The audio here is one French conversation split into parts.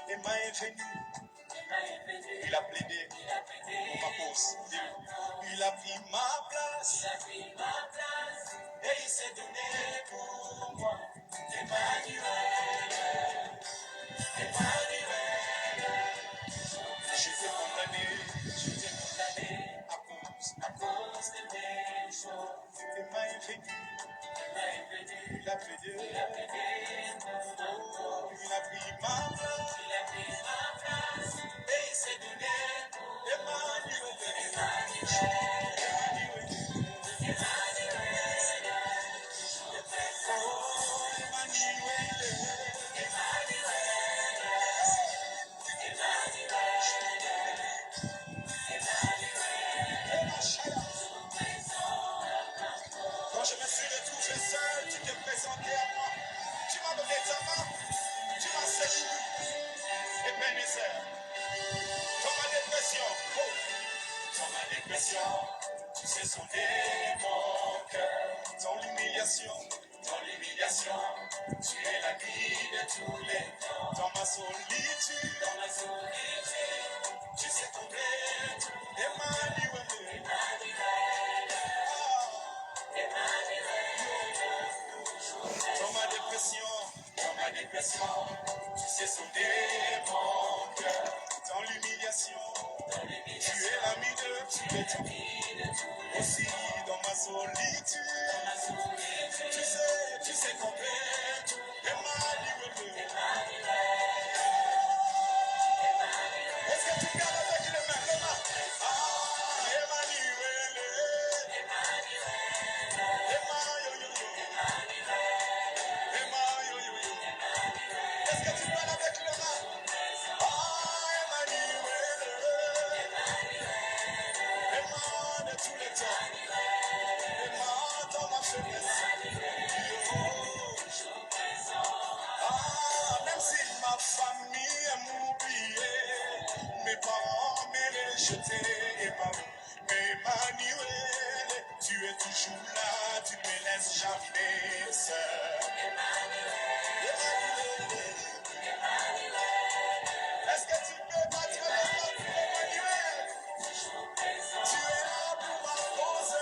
Emma est venu, il a plaidé pour ma cause. Il a pris ma place et il s'est donné pour moi. Emmanuel, Emmanuel, j'étais condamné à cause de mes choses. Emma est venu, il a plaidé, oh, il a pris ma place et il s'est donné pour Emmanuel, Quand je me suis retrouvé seul, tu t'es présenté à moi. Tu m'as donné ta main, tu m'as secouru. Ebenezer, dans ma dépression, dans ma dépression, tu sais sonder mon cœur. Dans l'humiliation, tu es l'ami de tous les temps. Dans ma solitude, tu sais combler tout. Emmanuel, dans ma dépression, tu sais sonder mon cœur. Dans l'humiliation, tu es l'ami de tous les temps. Aussi dans ma solitude, tu sais combler tout. Emmanuel, est-ce que tu gardes avec les mains? Ah, Emmanuel, est-ce que tu parles avec les mains? Ah, Emmanuel, Emma de tous les temps, Emma dans ma faiblesse. Ah, même si ma famille m'oubliait, mes parents m'aient rejeté, mais Emmanuel, tu es toujours là, tu ne me laisses jamais seul. Est-ce que tu peux battre le nom pour Emmanuel? Tu es là pour ma cause,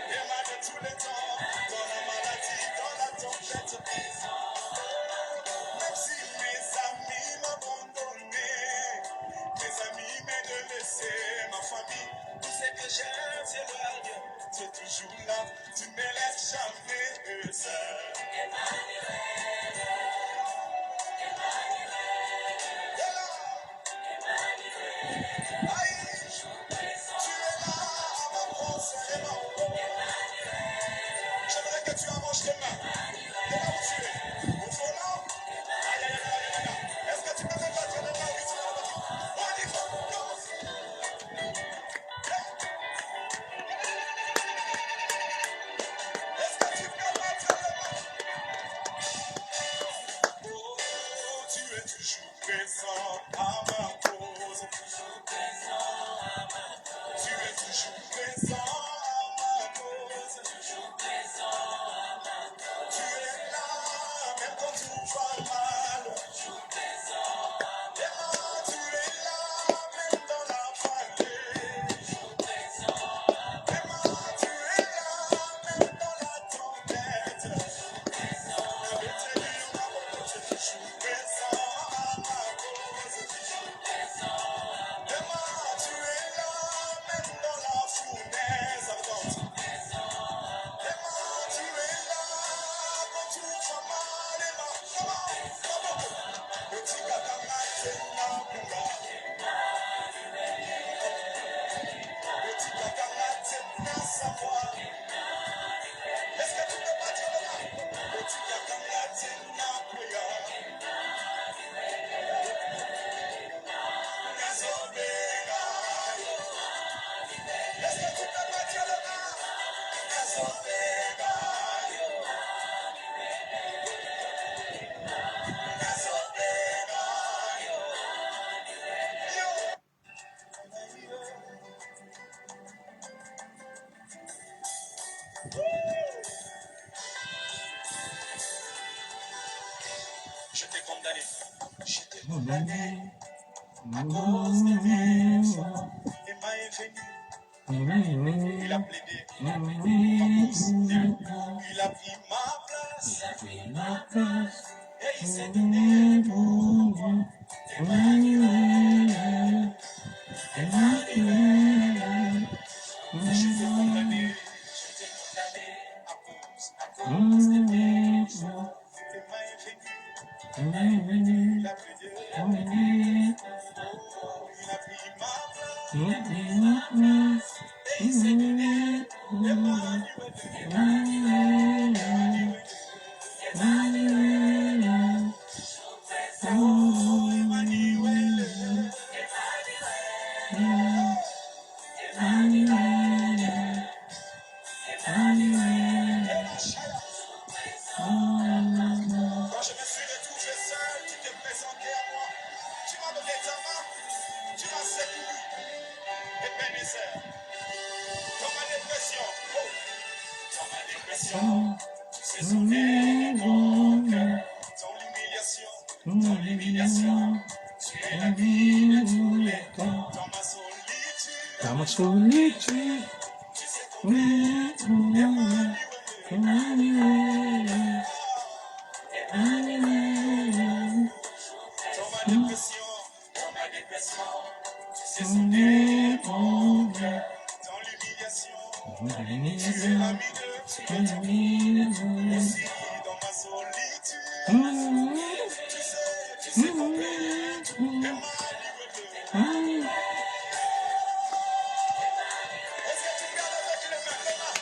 Emma de tous les temps, dans la maladie, dans la tempête. Même si mes amis m'abandonné, mes amis m'ont laissé, ma famille, tout ce que j'aime, s'éloigne. Tu es toujours là, tu ne me laisses jamais seul. Aïe, tu es là à ma cause, j'aimerais que tu avances tes mains. De là où tu es. Au volant. Aïe, aïe, aïe, aïe, aïe. Est-ce que tu peux me battre les mains? Oui, tu vas battre. On y va. Est-ce que tu peux battre les mains? Oh, tu es toujours présent à ma cause. Tu es toujours présent à ma cause. Tu es là, même quand tout va mal. Tu es là, même dans la vallée. Tu es là, même dans la tempête. Avec tes lions, tu es toujours présent à ma cause. Tu es là, même dans la fournaise ardente. Tu es là, quand tout va mal. Petit gars, c'est la boula. Petit gars, c'est la savoir. Est-ce que tu peux pas dire là? Petit gars, c'est la boula. Est-ce que tu peux pas dire là? condamné à cause des défauts. Emma est venu, il a plaidé en cause de lui. Il a pris ma place, et il s'est donné pour moi. Emmanuel, Emmanuel. J'étais condamné à cause des défauts. Emma est venu, il a plaidé en il a pris ma place, et il s'est donné pour moi. Emmanuel, Emmanuel, oh Emmanuel, Emmanuel, Emmanuel. Quand je me suis retrouvé seul, tu t'es présenté à moi. Tu m'as donné ta main, tu m'as secouru. Ebenezer, dans ma dépression, tu sais sonner mon cœur. Dans l'humiliation, tu es la vie de tous les temps. Dans ma solitude, tu sais combien Emmanuel, Emmanuel. Dans ma dépression, tu sais sonner mon cœur. Dans l'humiliation, tu es l'ami de tous les aussi dans ma solitude, tu sais combien Emmanuel. Est-ce que tu gardes avec les mains?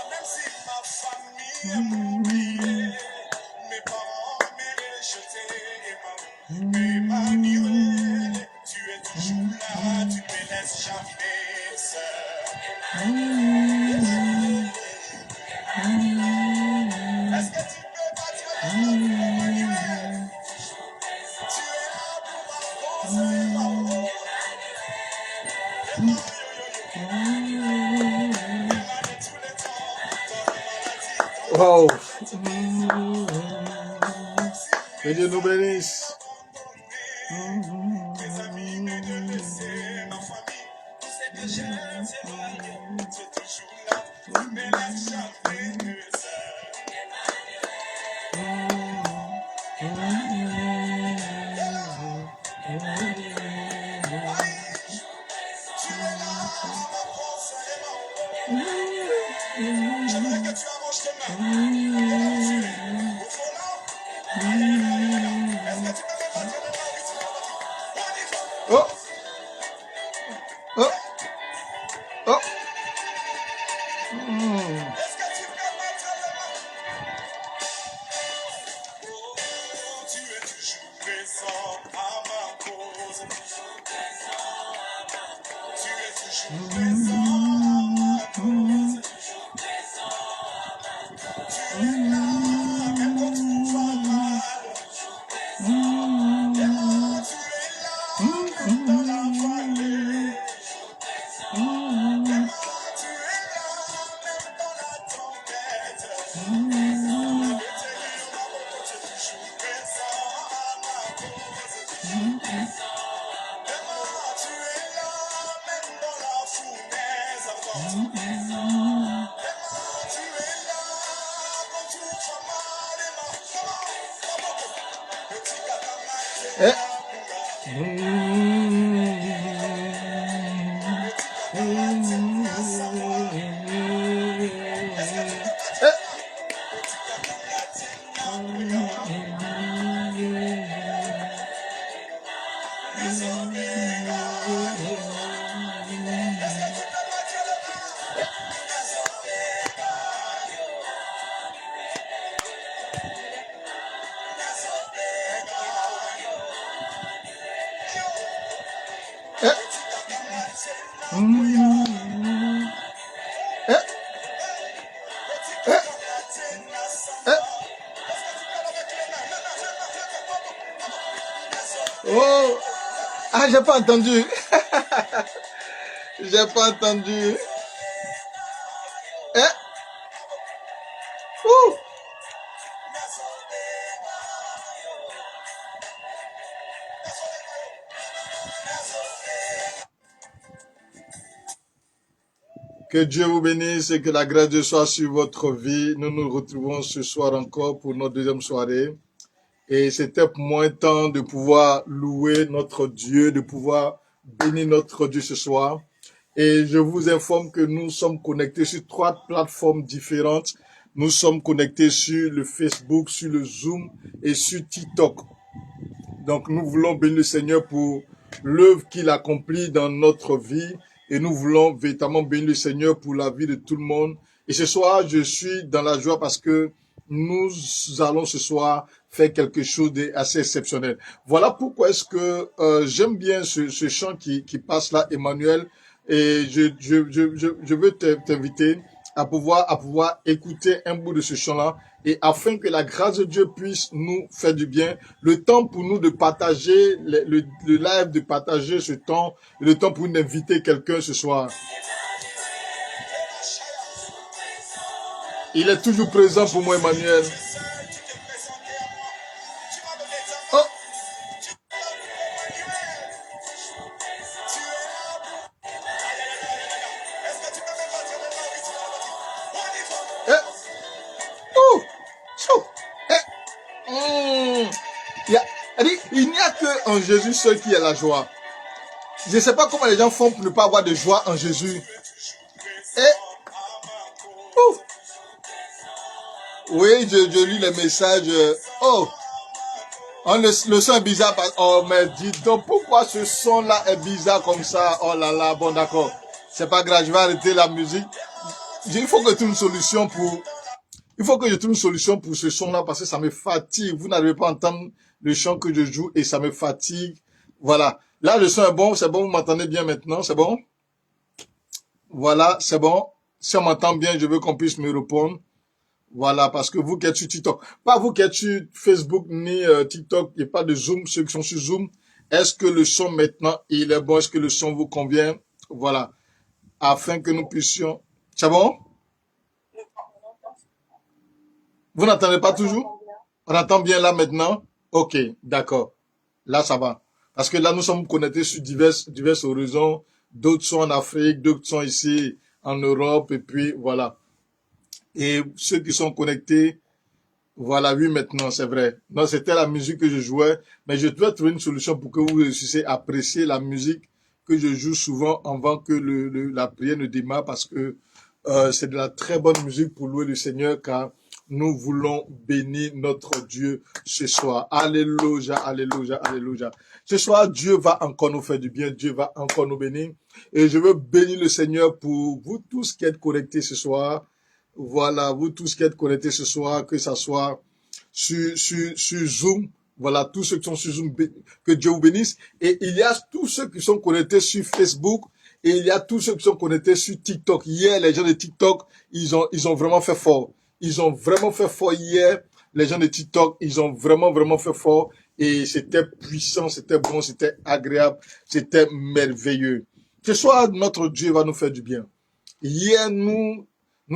Même si ma famille m'a oublié, mes parents m'ont rejeté, Emmanuel, tu es toujours là, tu ne me laisses jamais seul. Est-ce que tu peux battre Emmanuel? Tu es là pour ma cause et ma voix. Wow. Que Dieu nous bénisse. Mes amis me délaissent, ma famille, tout ce que j'aime, c'est la vie. Tu es toujours là, tu me laisses jamais seul. Tu es là pour ma force et ma voix. J'aimerais que tu arranges tes mains. Au fond là, est-ce que tu peux me battre les mains vite? On y va. Oh, oh, oh. Est-ce que tu peux battre les mains? Oh, tu es toujours présent à ma cause. Tu es toujours présent à ma cause. Tu es là, même quand tout va mal. Emma, tu es là, même dans la vallée. Emma, tu es là, même dans la tempête. La vétérinaire, tu es toujours présent à ma cause. Emma, tu es là, même dans la fournaise à porte. Emma, tu es là, quand tout va mal. Emma, petit katama, tu es Eh. là pour Oh. Ah, j'ai pas entendu. J'ai pas entendu. Eh? Ouh. Que Dieu vous bénisse et que la grâce de Dieu soit sur votre vie. Nous nous retrouvons ce soir encore pour notre deuxième soirée. Et c'était pour moi un temps de pouvoir louer notre Dieu, de pouvoir bénir notre Dieu ce soir. Et je vous informe que nous sommes connectés sur 3 plateformes différentes. Nous sommes connectés sur le Facebook, sur le Zoom et sur TikTok. Donc nous voulons bénir le Seigneur pour l'œuvre qu'il accomplit dans notre vie. Et nous voulons véritablement bénir le Seigneur pour la vie de tout le monde. Et ce soir, je suis dans la joie parce que nous allons ce soir faire quelque chose d'assez exceptionnel. Voilà pourquoi est-ce que j'aime bien ce chant qui passe là, Emmanuel. Et je veux t'inviter à pouvoir écouter un bout de ce chant-là. Et afin que la grâce de Dieu puisse nous faire du bien, le temps pour nous de partager le live, de partager ce temps, le temps pour nous d'inviter quelqu'un ce soir. Il est toujours présent pour moi, Emmanuel. Oh. Eh. Oh. Oh. Eh. Il n'y a que en Jésus seul qui a la joie. Je ne sais pas comment les gens font pour ne pas avoir de joie en Jésus. Et, oh. Oui, je lis les messages. Oh, le son est bizarre. Oh, mais dis donc, pourquoi ce son-là est bizarre comme ça? Oh là là, bon d'accord. C'est pas grave, je vais arrêter la musique. Il faut que je trouve une solution pour... Il faut que je trouve une solution pour ce son-là parce que ça me fatigue. Vous n'arrivez pas à entendre le chant que je joue et ça me fatigue. Voilà. Là, le son est bon. C'est bon, vous m'entendez bien maintenant. C'est bon? Voilà, c'est bon. Si on m'entend bien, je veux qu'on puisse me répondre. Voilà, parce que vous qui êtes sur TikTok, pas vous qui êtes sur Facebook ni TikTok, il n'y a pas de Zoom, ceux qui sont sur Zoom. Est-ce que le son maintenant, il est bon? Est-ce que le son vous convient? Voilà. Afin que nous puissions... C'est bon? Vous n'entendez pas toujours? On entend bien là maintenant? Ok, d'accord. Là, ça va. Parce que là, nous sommes connectés sur divers horizons. D'autres sont en Afrique, d'autres sont ici en Europe, et puis voilà. Et ceux qui sont connectés, voilà, oui, maintenant, c'est vrai. Non, c'était la musique que je jouais, mais je dois trouver une solution pour que vous réussissiez à apprécier la musique que je joue souvent avant que la prière ne démarre, parce que c'est de la très bonne musique pour louer le Seigneur, car nous voulons bénir notre Dieu ce soir. Alléluia, alléluia, alléluia. Ce soir, Dieu va encore nous faire du bien, Dieu va encore nous bénir. Et je veux bénir le Seigneur pour vous tous qui êtes connectés ce soir. Voilà, vous tous qui êtes connectés ce soir, que ça soit sur Zoom, voilà, tous ceux qui sont sur Zoom, que Dieu vous bénisse. Et il y a tous ceux qui sont connectés sur Facebook, et il y a tous ceux qui sont connectés sur TikTok. Hier, les gens de TikTok, ils ont vraiment fait fort. Ils ont vraiment fait fort hier. Les gens de TikTok, ils ont vraiment fait fort. Et c'était puissant, c'était bon, c'était agréable, c'était merveilleux. Ce soir, notre Dieu va nous faire du bien. Hier, nous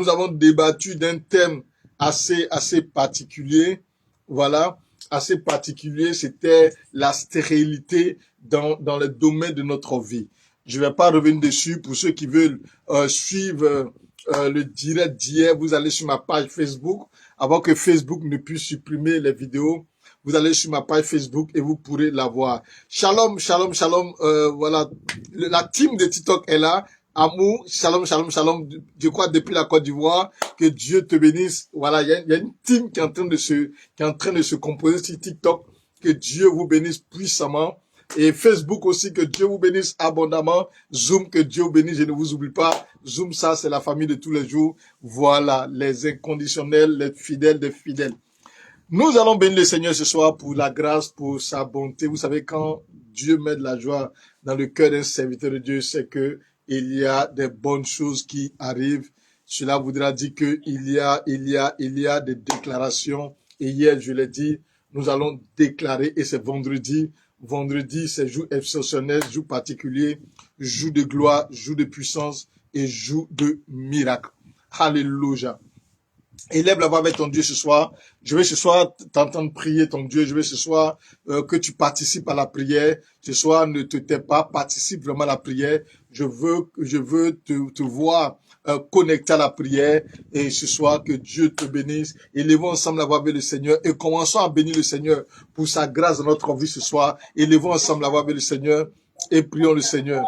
avons débattu d'un thème assez particulier. Voilà, assez particulier. C'était la stérilité dans le domaine de notre vie. Je vais pas revenir dessus. Pour ceux qui veulent suivre le direct d'hier, vous allez sur ma page Facebook. Avant que Facebook ne puisse supprimer les vidéos, vous allez sur ma page Facebook et vous pourrez la voir. Shalom, shalom, shalom. Voilà, la team de TikTok est là. Amour, shalom, shalom, shalom. Je crois depuis la Côte d'Ivoire, que Dieu te bénisse. Voilà, il y a une team qui est en train de se composer sur TikTok. Que Dieu vous bénisse puissamment. Et Facebook aussi, que Dieu vous bénisse abondamment. Zoom, que Dieu vous bénisse, je ne vous oublie pas. Zoom, ça, c'est la famille de tous les jours. Voilà, les inconditionnels, les fidèles des fidèles. Nous allons bénir le Seigneur ce soir pour la grâce, pour sa bonté. Vous savez, quand Dieu met de la joie dans le cœur d'un serviteur de Dieu, c'est que il y a des bonnes choses qui arrivent. Cela voudra dire que il y a des déclarations. Et hier, je l'ai dit, nous allons déclarer, et c'est vendredi, vendredi, c'est jour exceptionnel, jour particulier, jour de gloire, jour de puissance et jour de miracle. Alléluia. Élève la voix avec ton Dieu ce soir. Je vais ce soir t'entendre prier ton Dieu. Je vais ce soir que tu participes à la prière. Ce soir, ne te tais pas, participe vraiment à la prière. Je veux te voir connecté à la prière. Et ce soir, que Dieu te bénisse. Élevons ensemble la voix avec le Seigneur et commençons à bénir le Seigneur pour sa grâce dans notre vie ce soir. Élevons ensemble la voix avec le Seigneur et prions le Seigneur.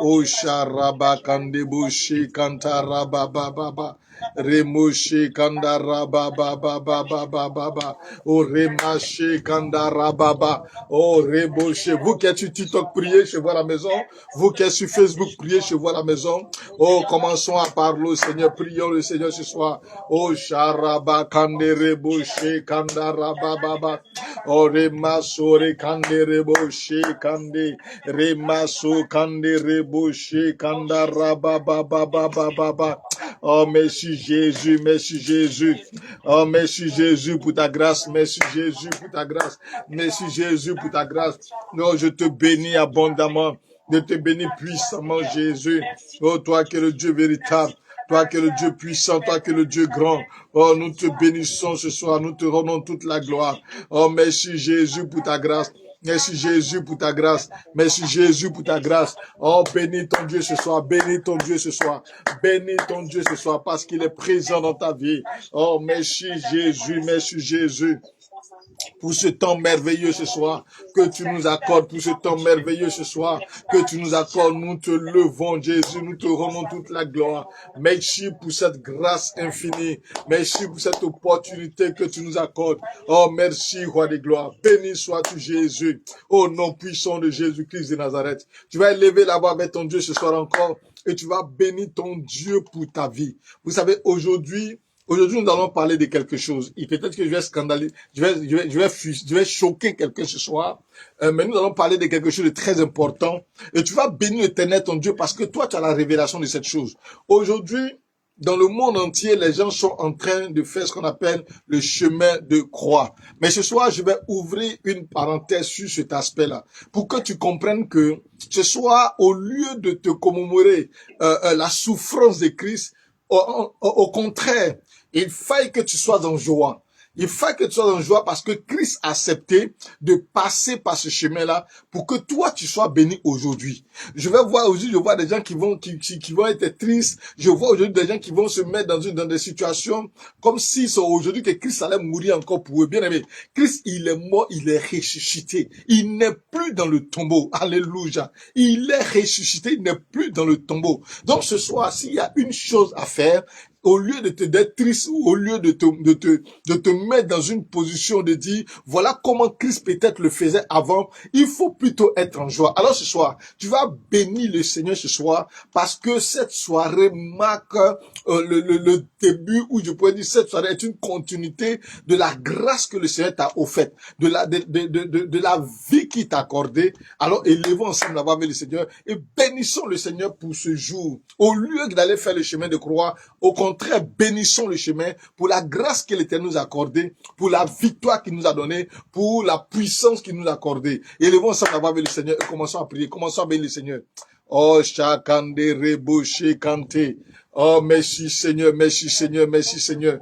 O sharaba kandebo she kantara baba baba. Remoshe kandara baba baba baba baba. O remashe kandara baba. Oh reboshe. Vous qui êtes sur TikTok, priez chez vous à la maison. Vous qui êtes sur Facebook, priez chez vous à la maison. Oh, commençons à parler au Seigneur. Prions le Seigneur ce soir. Oh sharaba kandere boshe kandara baba. Oh remasore kandere boshe kande. Remaso kandere boshe kandara baba baba baba. Oh, merci Jésus, merci Jésus. Oh, merci Jésus pour ta grâce, merci Jésus pour ta grâce, merci Jésus pour ta grâce. Oh, je te bénis abondamment, je te bénis puissamment Jésus. Oh, toi qui es le Dieu véritable, toi qui es le Dieu puissant, toi qui es le Dieu grand. Oh, nous te bénissons ce soir, nous te rendons toute la gloire. Oh, merci Jésus pour ta grâce. Merci Jésus pour ta grâce. Merci Jésus pour ta grâce. Oh, bénis ton Dieu ce soir. Bénis ton Dieu ce soir. Bénis ton Dieu ce soir parce qu'il est présent dans ta vie. Oh, merci Jésus. Merci Jésus. Pour ce temps merveilleux ce soir que tu nous accordes, pour ce temps merveilleux ce soir que tu nous accordes, nous te levons Jésus, nous te rendons toute la gloire. Merci pour cette grâce infinie, merci pour cette opportunité que tu nous accordes. Oh merci roi des gloires, béni sois-tu Jésus, au nom puissant de Jésus-Christ de Nazareth. Tu vas élever la voix avec ton Dieu ce soir encore et tu vas bénir ton Dieu pour ta vie. Vous savez, aujourd'hui, nous allons parler de quelque chose. Et peut-être que je vais scandaliser, je vais choquer quelqu'un ce soir. Mais nous allons parler de quelque chose de très important. Et tu vas bénir l'Éternel, ton Dieu, parce que toi, tu as la révélation de cette chose. Aujourd'hui, dans le monde entier, les gens sont en train de faire ce qu'on appelle le chemin de croix. Mais ce soir, je vais ouvrir une parenthèse sur cet aspect-là, pour que tu comprennes que ce soir, au lieu de te commémorer la souffrance de Christ, au contraire, il faille que tu sois en joie. Il faut que tu sois en joie parce que Christ a accepté de passer par ce chemin-là pour que toi, tu sois béni aujourd'hui. Je vais voir aujourd'hui, je vois des gens qui vont être tristes. Je vois aujourd'hui des gens qui vont se mettre dans des situations comme si c'est aujourd'hui que Christ allait mourir encore pour eux. Bien aimé, Christ, il est mort, il est ressuscité. Il n'est plus dans le tombeau. Alléluia. Il est ressuscité, il n'est plus dans le tombeau. Donc ce soir, s'il y a une chose à faire, au lieu d'être triste ou au lieu de te mettre dans une position de dire, voilà comment Christ peut-être le faisait avant, il faut plutôt être en joie. Alors ce soir, tu vas bénir le Seigneur ce soir parce que cette soirée marque le début, ou je pourrais dire cette soirée est une continuité de la grâce que le Seigneur t'a offerte, de la vie qu'il t'a accordée. Alors élevons ensemble la voix avec le Seigneur et bénissons le Seigneur pour ce jour. Au lieu d'aller faire le chemin de croix, au contraire, bénissons le chemin pour la grâce que l'Éternel nous a accordée, pour la victoire qu'il nous a donnée, pour la puissance qu'il nous a accordée. Élevons ensemble la voix avec le Seigneur et commençons à prier, commençons à bénir le Seigneur. Oh, Shakande Reboshe Kante. Oh, merci Seigneur, merci Seigneur, merci Seigneur.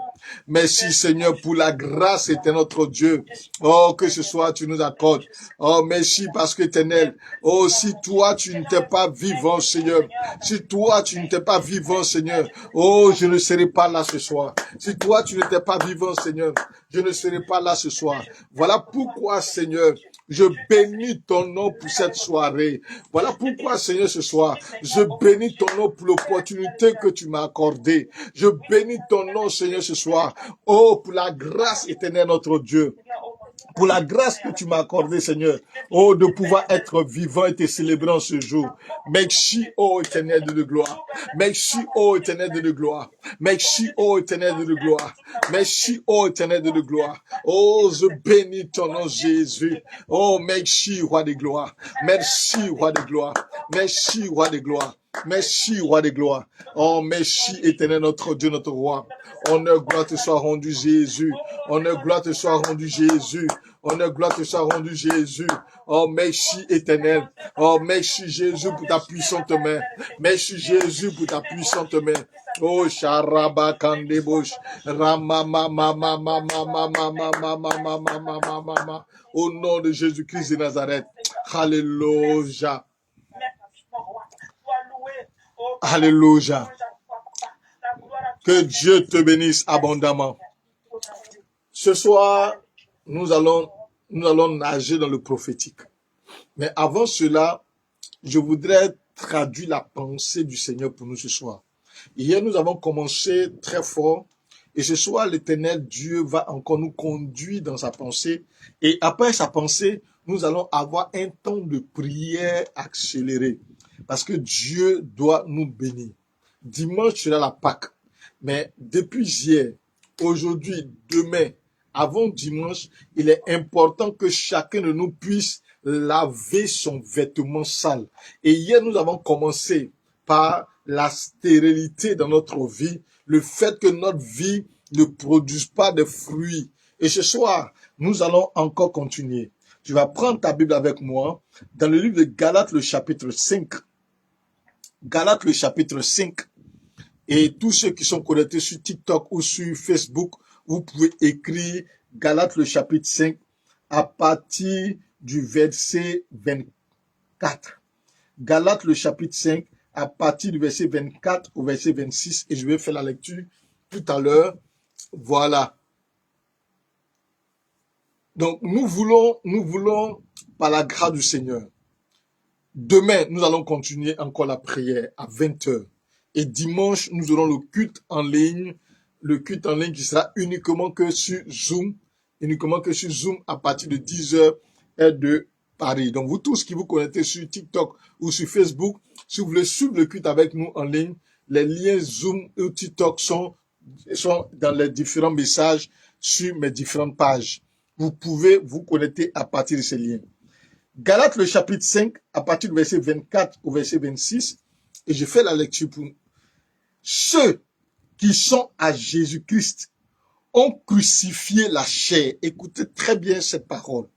Merci Seigneur pour la grâce, Éternel notre Dieu. Oh, que ce soir tu nous accordes. Oh, merci parce que Éternel, oh, si toi tu n'étais pas vivant, Seigneur, si toi tu n'étais pas vivant, Seigneur, oh, je ne serais pas là ce soir. Si toi tu n'étais pas vivant, Seigneur, je ne serais pas là ce soir. Voilà pourquoi, Seigneur, je bénis ton nom pour cette soirée. Voilà pourquoi, Seigneur, ce soir, je bénis ton nom pour l'opportunité que tu m'as accordée. Je bénis ton nom, Seigneur, ce soir. Oh, pour la grâce éternelle, notre Dieu. Pour la grâce que tu m'as accordée, Seigneur. Oh, de pouvoir être vivant et te célébrer en ce jour. Merci, oh éternel de gloire. Merci, oh éternel de gloire. Merci, oh éternel de gloire. Merci, oh éternel de gloire. Oh, je bénis ton nom, Jésus. Oh, merci, roi de gloire. Merci, roi de gloire. Merci, roi de gloire. Merci, roi de gloire. Oh, merci, éternel, notre Dieu, notre roi. Honneur, gloire te soit rendu, Jésus. Honneur, gloire te soit rendu, Jésus. Honneur, gloire te soit rendu, Jésus. Oh, merci éternel. Oh, merci Jésus pour ta puissante main. Merci Jésus pour ta puissante main. Oh, Sharaba Kandebosh. Rama mama mama mama mama mama mama mama mama. Au nom de Jésus-Christ de Nazareth. Alléluia. Alléluia. Que Dieu te bénisse abondamment. Ce soir, nous allons nager dans le prophétique. Mais avant cela, je voudrais traduire la pensée du Seigneur pour nous ce soir. Hier, nous avons commencé très fort. Et ce soir, l'Éternel Dieu va encore nous conduire dans sa pensée. Et après sa pensée, nous allons avoir un temps de prière accéléré. Parce que Dieu doit nous bénir. Dimanche sera la Pâque. Mais depuis hier, aujourd'hui, demain, avant dimanche, il est important que chacun de nous puisse laver son vêtement sale. Et hier, nous avons commencé par la stérilité dans notre vie, le fait que notre vie ne produise pas de fruits. Et ce soir, nous allons encore continuer. Tu vas prendre ta Bible avec moi dans le livre de Galates, le chapitre 5. Galates, le chapitre 5. Et tous ceux qui sont connectés sur TikTok ou sur Facebook, vous pouvez écrire Galates, le chapitre 5, à partir du verset 24. Galates, le chapitre 5, à partir du verset 24 au verset 26. Et je vais faire la lecture tout à l'heure. Voilà. Donc, nous voulons, par la grâce du Seigneur, demain, nous allons continuer encore la prière à 20h. Et dimanche, nous aurons le culte en ligne qui sera uniquement que sur Zoom à partir de 10h heure de Paris. Donc, vous tous qui vous connectez sur TikTok ou sur Facebook, si vous voulez suivre le culte avec nous en ligne, les liens Zoom ou TikTok sont dans les différents messages sur mes différentes pages. Vous pouvez vous connecter à partir de ces liens. Galates, le chapitre 5, à partir du verset 24 au verset 26, et je fais la lecture pour nous. Ceux qui sont à Jésus-Christ ont crucifié la chair. Écoutez très bien cette parole.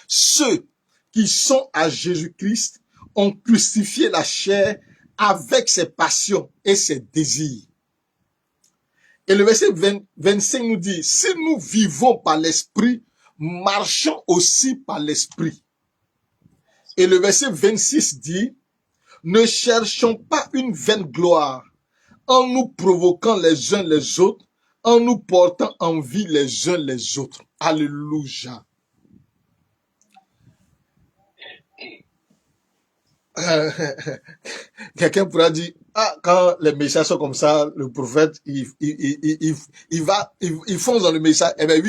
Ceux qui sont à Jésus-Christ ont crucifié la chair avec ses passions et ses désirs. Et le verset 25 nous dit, si nous vivons par l'esprit, marchons aussi par l'esprit. Et le verset 26 dit, ne cherchons pas une vaine gloire en nous provoquant les uns les autres, en nous portant envie les uns les autres. Alléluia. Quelqu'un pourra dire, quand les messages sont comme ça, le prophète, il fonce dans le message. Eh ben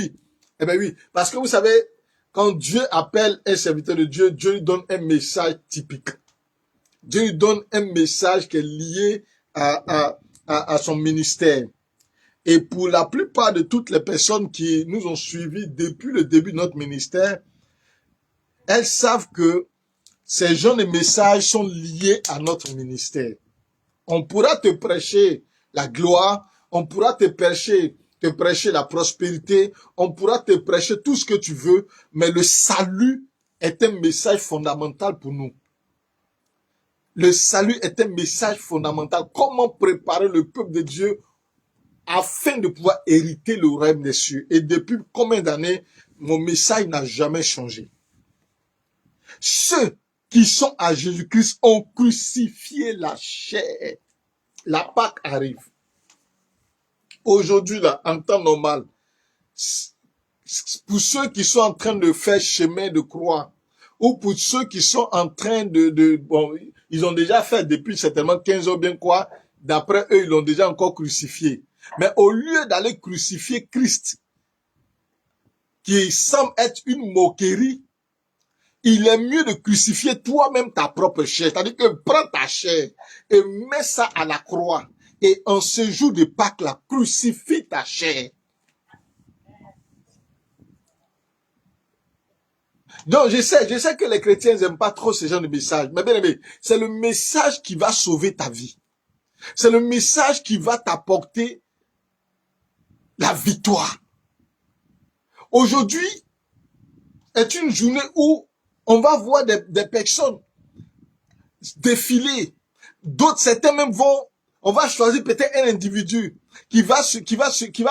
oui. Parce que vous savez, quand Dieu appelle un serviteur de Dieu, Dieu lui donne un message typique. Dieu lui donne un message qui est lié à son ministère. Et pour la plupart de toutes les personnes qui nous ont suivis depuis le début de notre ministère, elles savent que ces genres de messages sont liés à notre ministère. On pourra te prêcher la gloire, on pourra te prêcher la prospérité, on pourra te prêcher tout ce que tu veux, mais le salut est un message fondamental pour nous. Le salut est un message fondamental. Comment préparer le peuple de Dieu afin de pouvoir hériter le règne des cieux. Et depuis combien d'années, mon message n'a jamais changé. Ceux qui sont à Jésus-Christ ont crucifié la chair. La Pâque arrive. Aujourd'hui, là, en temps normal, pour ceux qui sont en train de faire chemin de croix, ou pour ceux qui sont en train bon, ils ont déjà fait depuis certainement 15 ans bien quoi, d'après eux, ils l'ont déjà encore crucifié. Mais au lieu d'aller crucifier Christ, qui semble être une moquerie, il est mieux de crucifier toi-même ta propre chair. C'est-à-dire que prends ta chair et mets ça à la croix. Et en ce jour de Pâques, là, crucifie ta chair. Donc, je sais que les chrétiens n'aiment pas trop ce genre de message. Mais bien aimé, c'est le message qui va sauver ta vie. C'est le message qui va t'apporter la victoire. Aujourd'hui, est une journée où on va voir des personnes défiler. D'autres, certains même on va choisir peut-être un individu qui va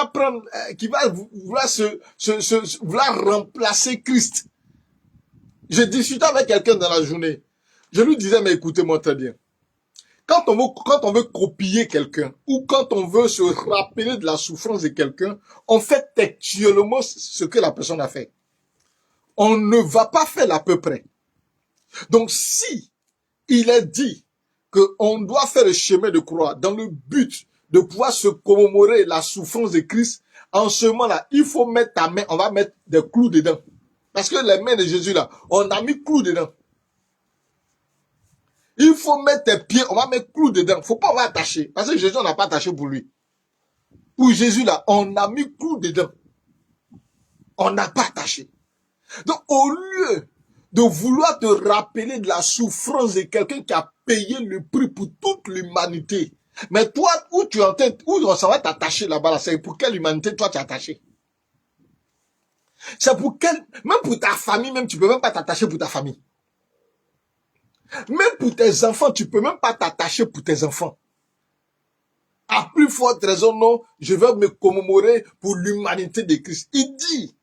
prendre, qui va vouloir remplacer Christ. Je discutais avec quelqu'un dans la journée. Je lui disais, mais écoutez-moi très bien. Quand on veut copier quelqu'un, ou quand on veut se rappeler de la souffrance de quelqu'un, on fait textuellement ce que la personne a fait. On ne va pas faire l'à peu près. Donc, si il est dit qu'on doit faire le chemin de croix dans le but de pouvoir se commémorer la souffrance de Christ, en ce moment-là, il faut mettre ta main, on va mettre des clous dedans. Parce que les mains de Jésus, là, on a mis clous dedans. Il faut mettre tes pieds, on va mettre clous dedans. Il ne faut pas avoir attaché. Parce que Jésus, on n'a pas attaché pour lui. Pour Jésus, là, on a mis clous dedans. On n'a pas attaché. Donc, au lieu de vouloir te rappeler de la souffrance de quelqu'un qui a payé le prix pour toute l'humanité, mais toi, où tu es en tête, où ça va t'attacher là-bas, là, c'est pour quelle humanité toi tu es attaché? C'est pour même pour ta famille, même tu peux même pas t'attacher pour ta famille. Même pour tes enfants, tu peux même pas t'attacher pour tes enfants. À plus forte raison, non, je vais me commémorer pour l'humanité de Christ. Il dit,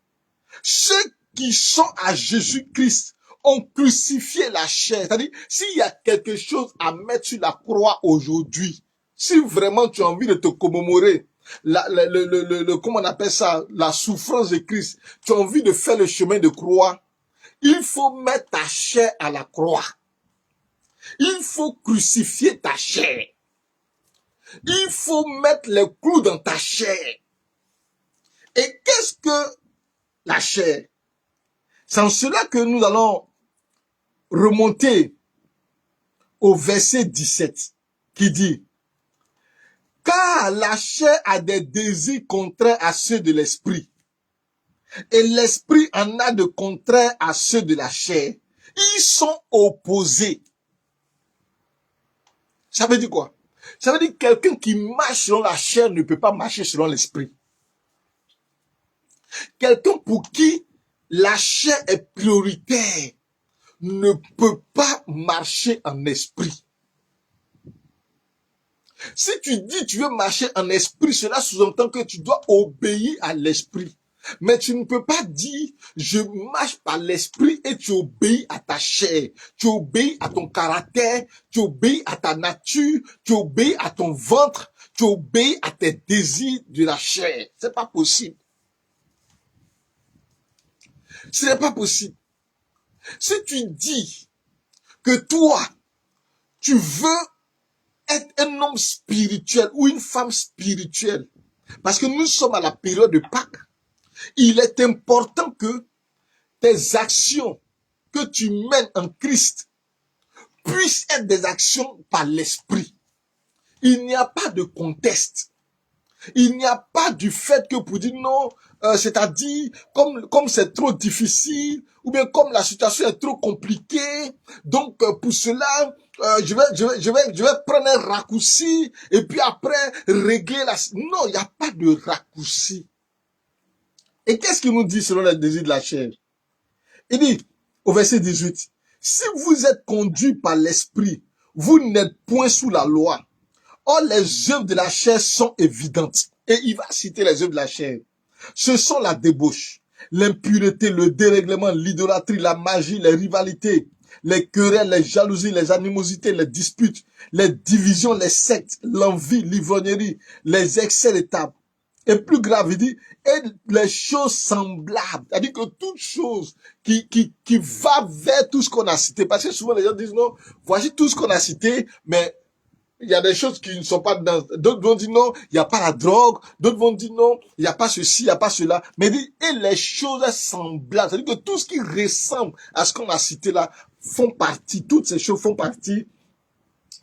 ceux qui sont à Jésus-Christ ont crucifié la chair. C'est-à-dire, s'il y a quelque chose à mettre sur la croix aujourd'hui, si vraiment tu as envie de te commémorer, comment on appelle ça, la souffrance de Christ, tu as envie de faire le chemin de croix, il faut mettre ta chair à la croix. Il faut crucifier ta chair. Il faut mettre les clous dans ta chair. Et qu'est-ce que la chair? C'est en cela que nous allons remonter au verset 17 qui dit, car la chair a des désirs contraires à ceux de l'esprit, et l'esprit en a de contraires à ceux de la chair. Ils sont opposés. Ça veut dire quoi? Ça veut dire que quelqu'un qui marche selon la chair ne peut pas marcher selon l'esprit. Quelqu'un pour qui la chair est prioritaire ne peut pas marcher en esprit. Si tu dis tu veux marcher en esprit, cela sous-entend que tu dois obéir à l'esprit. Mais tu ne peux pas dire je marche par l'esprit et tu obéis à ta chair, tu obéis à ton caractère, tu obéis à ta nature, tu obéis à ton ventre, tu obéis à tes désirs de la chair. C'est pas possible. Ce n'est pas possible. Si tu dis que toi, tu veux être un homme spirituel ou une femme spirituelle, parce que nous sommes à la période de Pâques, il est important que tes actions que tu mènes en Christ puissent être des actions par l'esprit. Il n'y a pas de conteste. Il n'y a pas du fait que pour dire non, c'est-à-dire comme c'est trop difficile, ou bien comme la situation est trop compliquée, donc pour cela, je vais prendre un raccourci et puis après régler la... Non, il n'y a pas de raccourci. Et qu'est-ce qu'il nous dit selon les désirs de la chair? Il dit au verset 18, si vous êtes conduits par l'esprit, vous n'êtes point sous la loi. Or, les œuvres de la chair sont évidentes. Et il va citer les œuvres de la chair. Ce sont la débauche, l'impureté, le dérèglement, l'idolâtrie, la magie, les rivalités, les querelles, les jalousies, les animosités, les disputes, les divisions, les sectes, l'envie, l'ivrognerie, les excès de table. Et plus grave, il dit, et les choses semblables. C'est-à-dire que toute chose qui va vers tout ce qu'on a cité. Parce que souvent les gens disent non, voici tout ce qu'on a cité, mais il y a des choses qui ne sont pas dedans. D'autres vont dire non, il n'y a pas la drogue. D'autres vont dire non, il n'y a pas ceci, il n'y a pas cela. Mais il dit, et les choses semblables. C'est-à-dire que tout ce qui ressemble à ce qu'on a cité là font partie, toutes ces choses font partie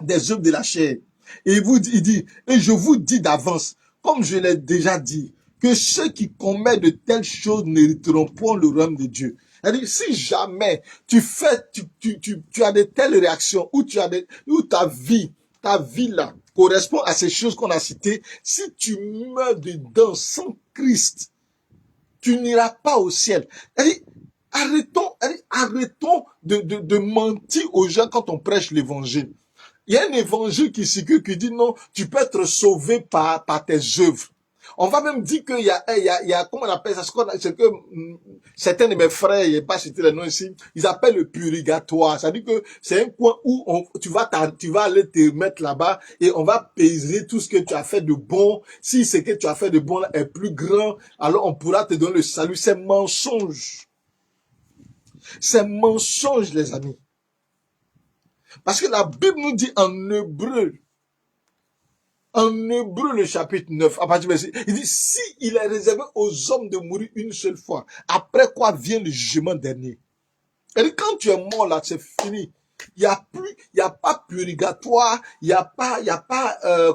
des œuvres de la chair. Et il dit, et je vous dis d'avance, comme je l'ai déjà dit, que ceux qui commettent de telles choses n'hériteront point le royaume de Dieu. C'est-à-dire, si jamais tu as de telles réactions, ou ta vie là, correspond à ces choses qu'on a citées, si tu meurs dedans sans Christ, tu n'iras pas au ciel. C'est-à-dire, Arrêtons de mentir aux gens quand on prêche l'évangile. Il y a un évangile qui circule qui dit non, tu peux être sauvé par tes œuvres. On va même dire qu'il y a, comment on appelle ça, ce que certains de mes frères, il n'y a pas cité les noms ici, ils appellent le purgatoire. C'est-à-dire que c'est un coin où tu vas aller te mettre là-bas et on va peser tout ce que tu as fait de bon. Si ce que tu as fait de bon là est plus grand, alors on pourra te donner le salut. C'est mensonge. C'est mensonge, les amis. Parce que la Bible nous dit en Hébreu, le chapitre 9, à partir de verset, il dit, si il est réservé aux hommes de mourir une seule fois, après quoi vient le jugement dernier. Et quand tu es mort là, c'est fini. Il y a pas purgatoire, il y a pas,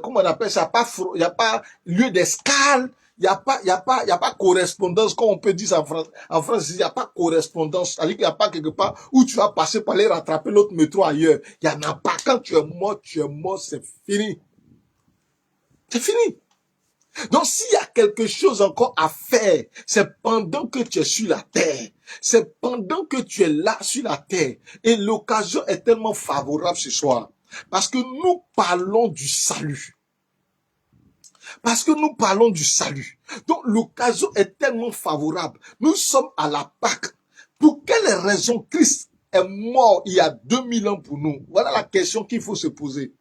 comment on appelle ça, il y a pas lieu d'escale, il y a pas correspondance, comme on peut dire ça en France. En France, il n'y a pas correspondance. C'est-à-dire qu'il n'y a pas quelque part où tu vas passer par aller rattraper l'autre métro ailleurs. Il n'y en a pas. Quand tu es mort, c'est fini. C'est fini. Donc, s'il y a quelque chose encore à faire, c'est pendant que tu es sur la terre. C'est pendant que tu es là sur la terre. Et l'occasion est tellement favorable ce soir. Parce que nous parlons du salut. Parce que nous parlons du salut. Donc, l'occasion est tellement favorable. Nous sommes à la Pâque. Pour quelle raison Christ est mort il y a 2000 ans pour nous? Voilà la question qu'il faut se poser.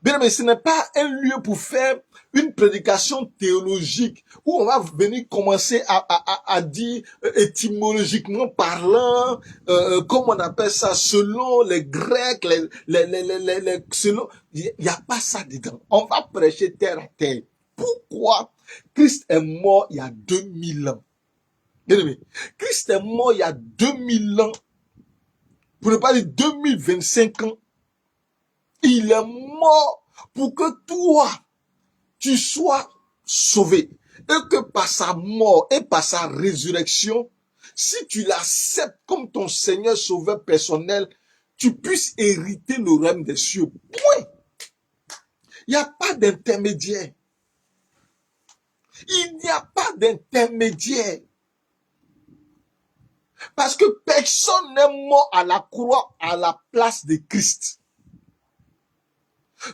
Bien, mais ce n'est pas un lieu pour faire une prédication théologique où on va venir commencer à dire étymologiquement parlant, comme on appelle ça, selon les Grecs, selon, il n'y a pas ça dedans. On va prêcher terre à terre. Pourquoi Christ est mort il y a 2000 ans? Bien aimé, Christ est mort il y a 2000 ans, pour ne pas dire 2025 ans. Il est mort pour que toi, tu sois sauvé. Et que par sa mort et par sa résurrection, si tu l'acceptes comme ton Seigneur sauveur personnel, tu puisses hériter le royaume des cieux. Point. Il n'y a pas d'intermédiaire. Il n'y a pas d'intermédiaire. Parce que personne n'est mort à la croix à la place de Christ.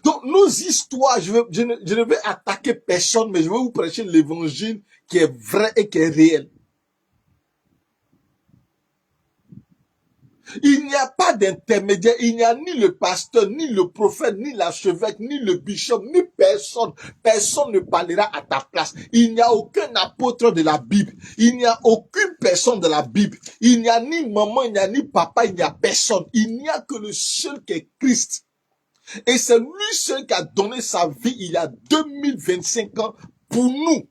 Donc, nos histoires, je ne vais attaquer personne, mais je vais vous prêcher l'évangile qui est vrai et qui est réel. Il n'y a pas d'intermédiaire, il n'y a ni le pasteur, ni le prophète, ni l'archevêque, ni le bishop, ni personne. Personne ne parlera à ta place. Il n'y a aucun apôtre de la Bible. Il n'y a aucune personne de la Bible. Il n'y a ni maman, il n'y a ni papa, il n'y a personne. Il n'y a que le seul qui est Christ. Et c'est lui seul qui a donné sa vie il y a 2025 ans pour nous.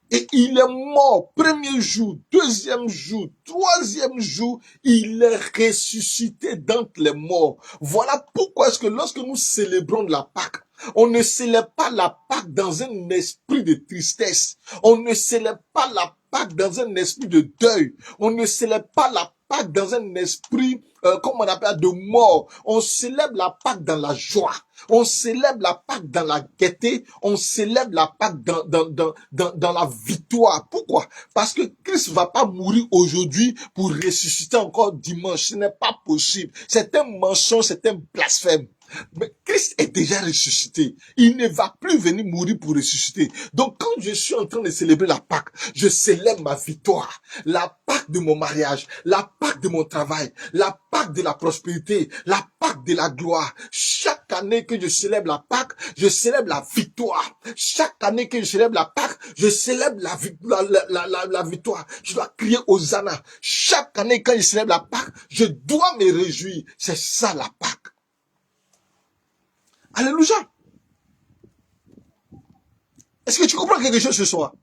Et il est mort, premier jour, deuxième jour, troisième jour, il est ressuscité d'entre les morts. Voilà pourquoi est-ce que lorsque nous célébrons la Pâque, on ne célèbre pas la Pâque dans un esprit de tristesse. On ne célèbre pas la Pâque dans un esprit de deuil. On ne célèbre pas la Pâque dans un esprit, comme on appelle, de mort. On célèbre la Pâque dans la joie. On célèbre la Pâque dans la gaieté. On célèbre la Pâque dans la victoire. Pourquoi? Parce que Christ va pas mourir aujourd'hui pour ressusciter encore dimanche. Ce n'est pas possible. C'est un mensonge, c'est un blasphème. Mais Christ est déjà ressuscité. Il ne va plus venir mourir pour ressusciter. Donc quand je suis en train de célébrer la Pâque, je célèbre ma victoire. La Pâque de mon mariage, la Pâque de mon travail, la Pâque de la prospérité, la Pâque de la gloire. Chaque année que je célèbre la Pâque, je célèbre la victoire. Chaque année que je célèbre la Pâque, je célèbre la victoire. Je dois crier Hosanna. Chaque année quand je célèbre la Pâque, je dois me réjouir. C'est ça la Pâque. Alléluia. Est-ce que tu comprends quelque chose ce soir?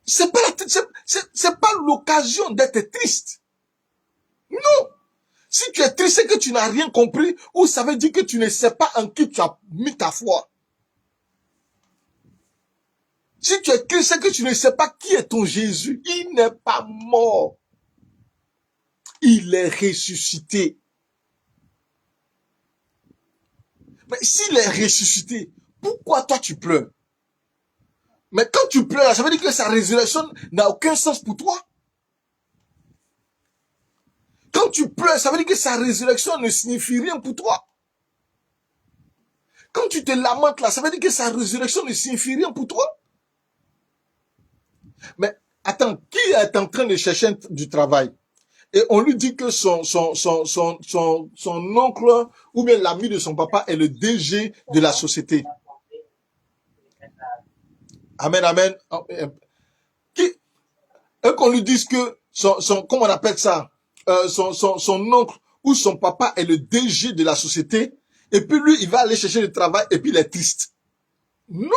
C'est pas l'occasion d'être triste. Non. Si tu es triste, c'est que tu n'as rien compris, ou ça veut dire que tu ne sais pas en qui tu as mis ta foi. Si tu es triste, c'est que tu ne sais pas qui est ton Jésus. Il n'est pas mort. Il est ressuscité. Mais s'il est ressuscité, pourquoi toi tu pleures? Mais quand tu pleures, ça veut dire que sa résurrection n'a aucun sens pour toi. Quand tu pleures, ça veut dire que sa résurrection ne signifie rien pour toi. Quand tu te lamentes là, ça veut dire que sa résurrection ne signifie rien pour toi. Mais attends, qui est en train de chercher du travail? Et on lui dit que son oncle ou bien l'ami de son papa est le DG de la société. Amen, amen. Et qu'on lui dise que comment on appelle ça, son oncle ou son papa est le DG de la société, et puis lui, il va aller chercher le travail, et puis il est triste. Non!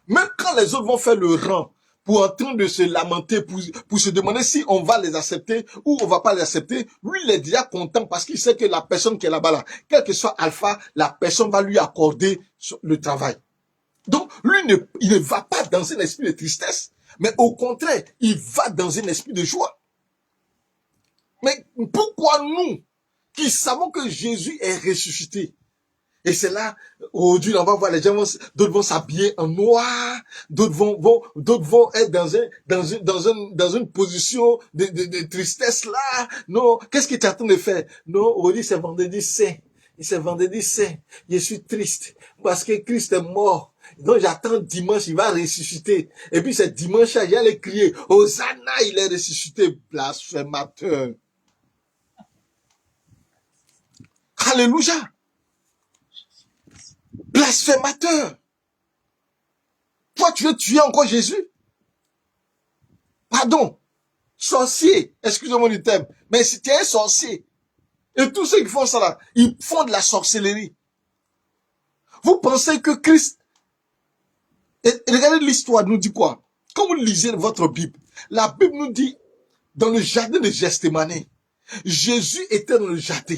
Même quand les autres vont faire le rang, pour en train de se lamenter, pour se demander si on va les accepter ou on va pas les accepter, lui, il est déjà content parce qu'il sait que la personne qui est là-bas, là, quel que soit Alpha, la personne va lui accorder le travail. Donc, lui, il ne va pas dans un esprit de tristesse, mais au contraire, il va dans un esprit de joie. Mais pourquoi nous, qui savons que Jésus est ressuscité, et c'est là, aujourd'hui, on va voir les gens, d'autres vont s'habiller en noir, d'autres vont être dans une position de tristesse là. Non, qu'est-ce que tu es en train de faire? Non, aujourd'hui, c'est vendredi saint. C'est vendredi saint. Je suis triste parce que Christ est mort. Donc, j'attends dimanche, il va ressusciter. Et puis, c'est dimanche, j'allais crier, Hosanna, il est ressuscité, blasphémateur. Alléluia. Blasphémateur. Toi, tu veux tuer encore Jésus? Pardon. Sorcier. Excusez-moi du terme. Mais si tu es un sorcier. Et tous ceux qui font ça là, ils font de la sorcellerie. Vous pensez que Christ... Et regardez l'histoire, nous dit quoi? Quand vous lisez votre Bible, la Bible nous dit, dans le jardin de Gethsémane, Jésus était dans le jardin.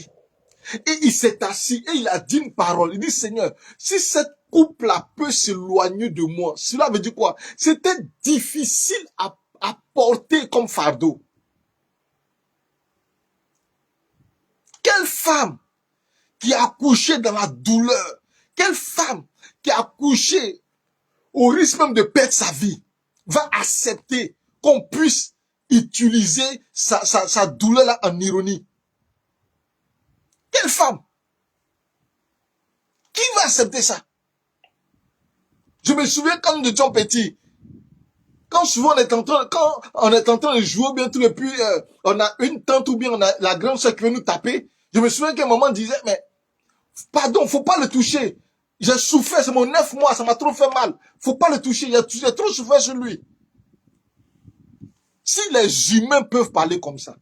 Et il s'est assis et il a dit une parole. Il dit, Seigneur, si cette coupe-là peut s'éloigner de moi, cela veut dire quoi? C'était difficile à porter comme fardeau. Quelle femme qui a accouché dans la douleur, quelle femme qui a accouché au risque même de perdre sa vie, va accepter qu'on puisse utiliser sa douleur là en ironie? Quelle femme? Qui va accepter ça? Je me souviens quand nous étions petits, quand souvent quand on est en train de jouer bien tout et puis on a une tante ou bien on a la grande soeur qui veut nous taper, je me souviens qu'un moment disait, mais pardon, faut pas le toucher. J'ai souffert, c'est mon 9 mois, ça m'a trop fait mal. Faut pas le toucher, j'ai trop souffert sur lui. Si les humains peuvent parler comme ça,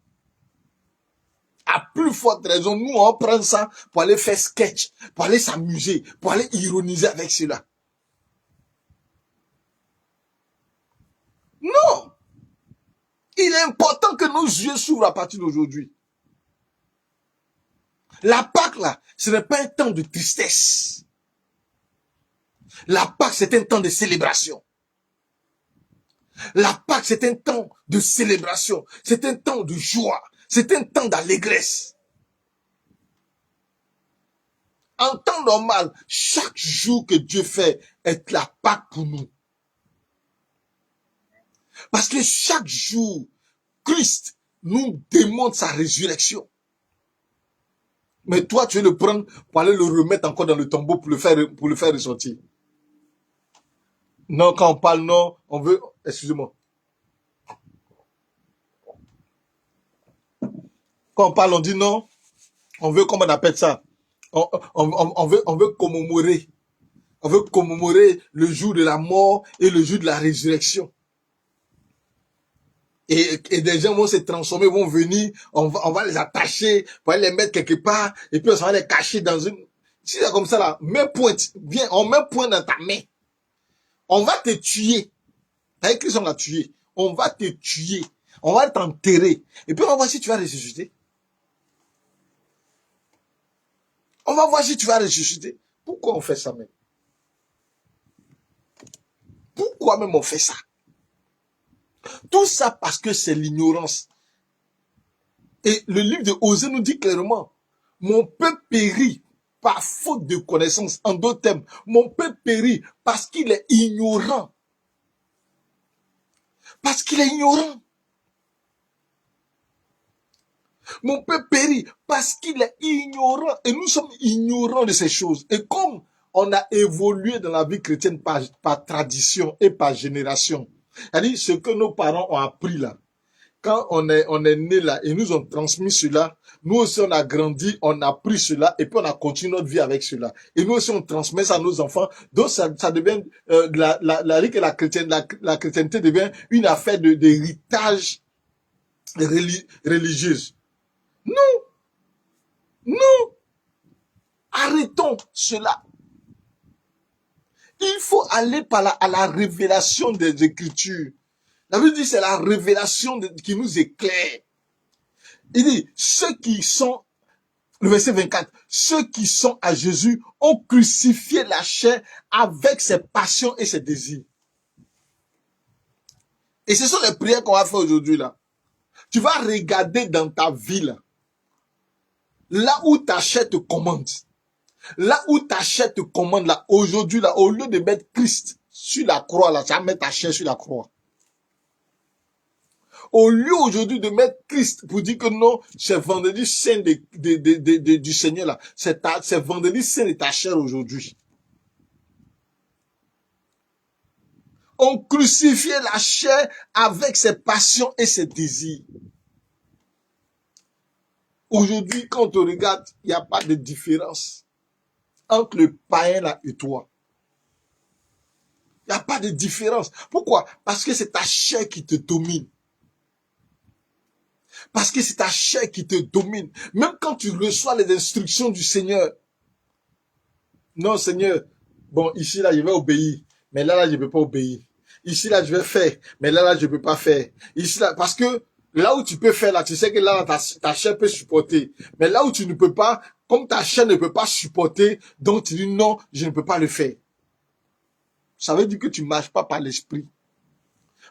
à plus forte raison, nous, on prend ça pour aller faire sketch, pour aller s'amuser, pour aller ironiser avec cela. Non! Il est important que nos yeux s'ouvrent à partir d'aujourd'hui. La Pâque, là, ce n'est pas un temps de tristesse. La Pâque, c'est un temps de célébration. La Pâque, c'est un temps de célébration. C'est un temps de joie. C'est un temps d'allégresse. En temps normal, chaque jour que Dieu fait est la Pâque pour nous. Parce que chaque jour, Christ nous démontre sa résurrection. Mais toi, tu veux le prendre pour aller le remettre encore dans le tombeau pour le faire ressortir. Non, quand on parle non, on veut... Excusez-moi. Quand on parle, on dit non. On veut, comment on appelle ça? On veut commémorer. On veut commémorer le jour de la mort et le jour de la résurrection. Et des gens vont se transformer, vont venir, on va les attacher, on va les mettre quelque part, et puis on va les cacher dans une... Si c'est comme ça là, mets pointe, viens, on met pointe dans ta main. On va te tuer. Avec Christ, on l'a tué. On va te tuer. On va t'enterrer. Et puis on va voir si tu vas ressusciter. On va voir si tu vas ressusciter. Pourquoi on fait ça même? Pourquoi même on fait ça? Tout ça parce que c'est l'ignorance. Et le livre de Osée nous dit clairement, mon peuple périt par faute de connaissance. En d'autres termes, mon peuple périt parce qu'il est ignorant. Parce qu'il est ignorant. Mon peuple périt parce qu'il est ignorant. Et nous sommes ignorants de ces choses. Et comme on a évolué dans la vie chrétienne par tradition et par génération, c'est-à-dire ce que nos parents ont appris là, quand on est né là et nous ont transmis cela, nous aussi on a grandi, on a pris cela et puis on a continué notre vie avec cela. Et nous aussi on transmet ça à nos enfants. Donc ça devient la chrétienté devient une affaire d'héritage religieuse. Non, non, arrêtons cela. Il faut aller à la révélation des Écritures. La Bible dit c'est la révélation qui nous éclaire. Il dit, ceux qui sont, le verset 24, ceux qui sont à Jésus ont crucifié la chair avec ses passions et ses désirs. Et ce sont les prières qu'on va faire aujourd'hui là. Tu vas regarder dans ta vie là où ta chair te commande. Là où ta chair te commande, là, aujourd'hui, là, au lieu de mettre Christ sur la croix, là, tu vas mettre ta chair sur la croix. Au lieu aujourd'hui de mettre Christ pour dire que non, c'est vendredi saint du Seigneur, là, c'est vendredi saint de ta chair aujourd'hui. On crucifiait la chair avec ses passions et ses désirs. Aujourd'hui, quand on te regarde, il n'y a pas de différence entre le païen là et toi. Il n'y a pas de différence. Pourquoi? Parce que c'est ta chair qui te domine. Parce que c'est ta chair qui te domine. Même quand tu reçois les instructions du Seigneur. Non, Seigneur, bon, ici, là, je vais obéir. Mais là, je ne peux pas obéir. Ici, là, je vais faire. Mais là, je ne peux pas faire. Ici, là, parce que là où tu peux faire, là, tu sais que là, ta chair peut supporter. Mais là où tu ne peux pas, comme ta chair ne peut pas supporter, donc tu dis non, je ne peux pas le faire. Ça veut dire que tu ne marches pas par l'esprit.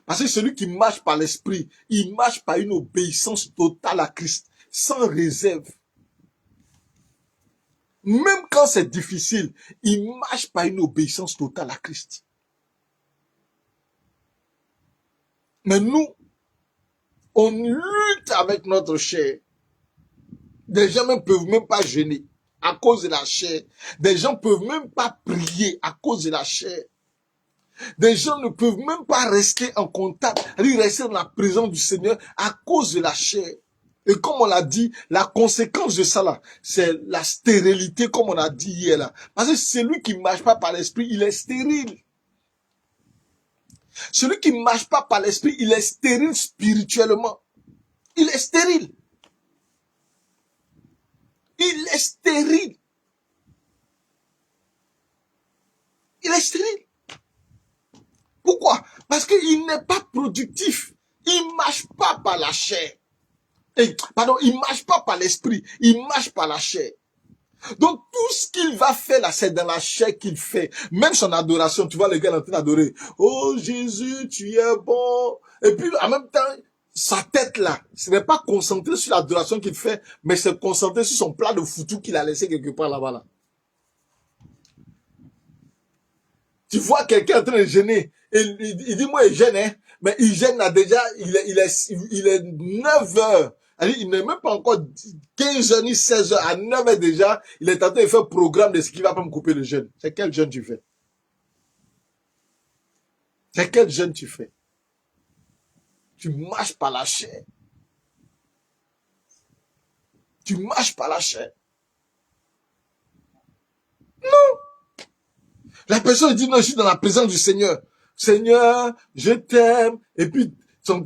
Parce que celui qui marche par l'esprit, il marche par une obéissance totale à Christ, sans réserve. Même quand c'est difficile, il marche par une obéissance totale à Christ. Mais nous, on lutte avec notre chair. Des gens ne peuvent même pas jeûner à cause de la chair. Des gens ne peuvent même pas prier à cause de la chair. Des gens ne peuvent même pas rester en contact, rester dans la présence du Seigneur à cause de la chair. Et comme on l'a dit, la conséquence de ça là, c'est la stérilité, comme on a dit hier là. Parce que celui qui ne marche pas par l'esprit, il est stérile. Celui qui ne marche pas par l'esprit, il est stérile spirituellement. Il est stérile. Il est stérile. Il est stérile. Pourquoi? Parce qu'il n'est pas productif. Il ne marche pas par la chair. Pardon, il ne marche pas par l'esprit. Il marche par la chair. Donc, tout ce qu'il va faire là, c'est dans la chair qu'il fait. Même son adoration, tu vois le gars en train d'adorer. Oh Jésus, tu es bon. Et puis, en même temps, sa tête là, ce n'est pas concentré sur l'adoration qu'il fait, mais c'est concentré sur son plat de foutu qu'il a laissé quelque part là-bas là. Tu vois quelqu'un en train de jeûner, et il dit, moi, il gêne, hein, mais il gêne là déjà, il est 9 heures. Il n'est même pas encore 15 heures ni 16 heures. À 9 heures déjà, il est en train de faire un programme de ce qui va pas me couper le jeûne. C'est quel jeûne tu fais? C'est quel jeûne tu fais? Tu marches par la chair. Tu marches par la chair. Non. La personne dit non, je suis dans la présence du Seigneur. Seigneur, je t'aime. Et puis,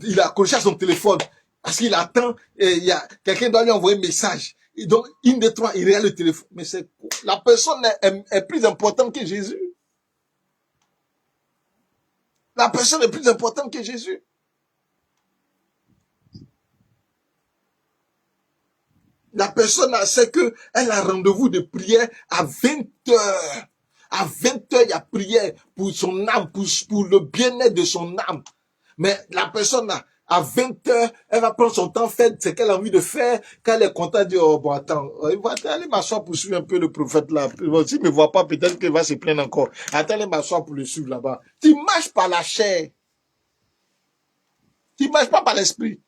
il a accroché à son téléphone. Parce qu'il attend, et il y a quelqu'un doit lui envoyer un message. Et donc, une des trois, il regarde le téléphone. Mais la personne est plus importante que Jésus. La personne est plus importante que Jésus. La personne sait qu'elle a rendez-vous de prière à 20 heures. À 20 heures, il y a prière pour son âme, pour le bien-être de son âme. Mais la personne, à 20 heures, elle va prendre son temps, faire ce qu'elle a envie de faire. Quand elle est contente, elle dit, oh, bon, attends, il va aller m'asseoir pour suivre un peu le prophète là. S'il ne me voit pas, peut-être qu'il va se plaindre encore. Attends, aller m'asseoir pour le suivre là-bas. Tu marches par la chair. Tu ne marches pas par l'esprit.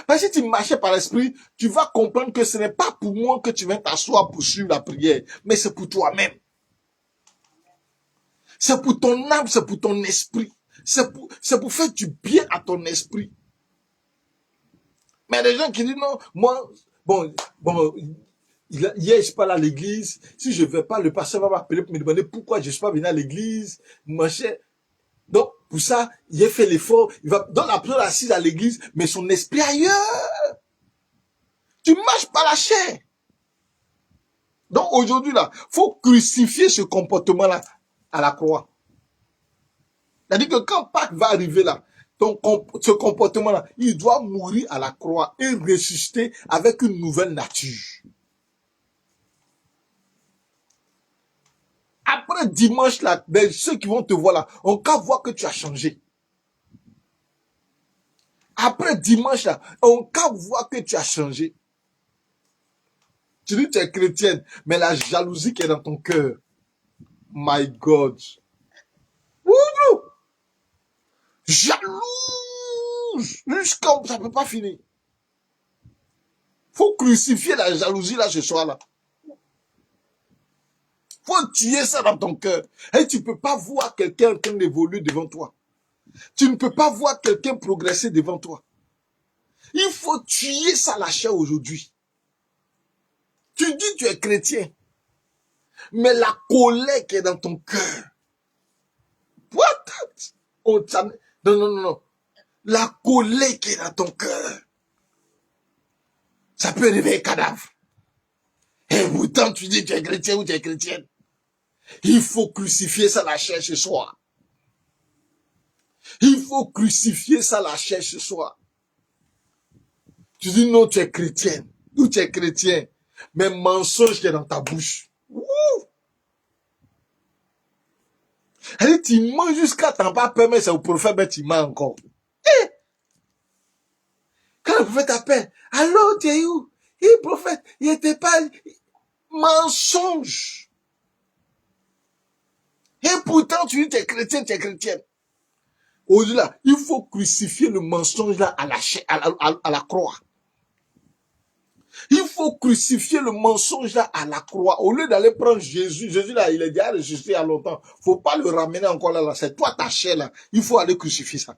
Parce que si tu marchais par l'esprit, tu vas comprendre que ce n'est pas pour moi que tu viens t'asseoir pour suivre la prière, mais c'est pour toi-même. C'est pour ton âme, c'est pour ton esprit. C'est pour faire du bien à ton esprit. Mais il y a des gens qui disent non, moi, bon, hier je parle à l'église, si je ne vais pas, le pasteur va m'appeler pour me demander pourquoi je ne suis pas venu à l'église, mon cher. Donc, pour ça, il a fait l'effort, il va dans la personne assise à l'église, mais son esprit ailleurs. Tu marches par la chair. Donc aujourd'hui là, faut crucifier ce comportement-là à la croix. C'est-à-dire que quand Pâques va arriver là, ce comportement-là, il doit mourir à la croix et ressusciter avec une nouvelle nature. Après dimanche là, ceux qui vont te voir là, on va voir que tu as changé. Après dimanche là, on va voir que tu as changé. Tu dis que tu es chrétienne, mais la jalousie qui est dans ton cœur, my God. Ouh, jalouse, jusqu'à ça ne peut pas finir. Faut crucifier la jalousie là ce soir là. Faut tuer ça dans ton cœur. Et tu ne peux pas voir quelqu'un en train d'évoluer devant toi. Tu ne peux pas voir quelqu'un progresser devant toi. Il faut tuer ça la chair aujourd'hui. Tu dis que tu es chrétien, mais la colère qui est dans ton cœur. What? Non. La colère qui est dans ton cœur. Ça peut réveiller un cadavre. Et pourtant, tu dis que tu es chrétien ou tu es chrétienne. Il faut crucifier ça la chair ce soir. Il faut crucifier ça la chair ce soir. Tu dis non, tu es chrétienne. Ou tu es chrétien. Mais mensonge qui est dans ta bouche. Elle dit, tu mens jusqu'à t'en pas permettre, c'est au prophète, mais tu mens encore. Eh! Quand le prophète t'appelle, allô, tu es où? Et prophète, il n'était pas mensonge. Et pourtant, tu dis, tu es chrétien, tu es chrétienne. Au-delà, il faut crucifier le mensonge là à la croix. Il faut crucifier le mensonge là à la croix. Au lieu d'aller prendre Jésus, Jésus là, il est déjà ressuscité il y a longtemps. Faut pas le ramener encore là. C'est toi ta chair là. Il faut aller crucifier ça.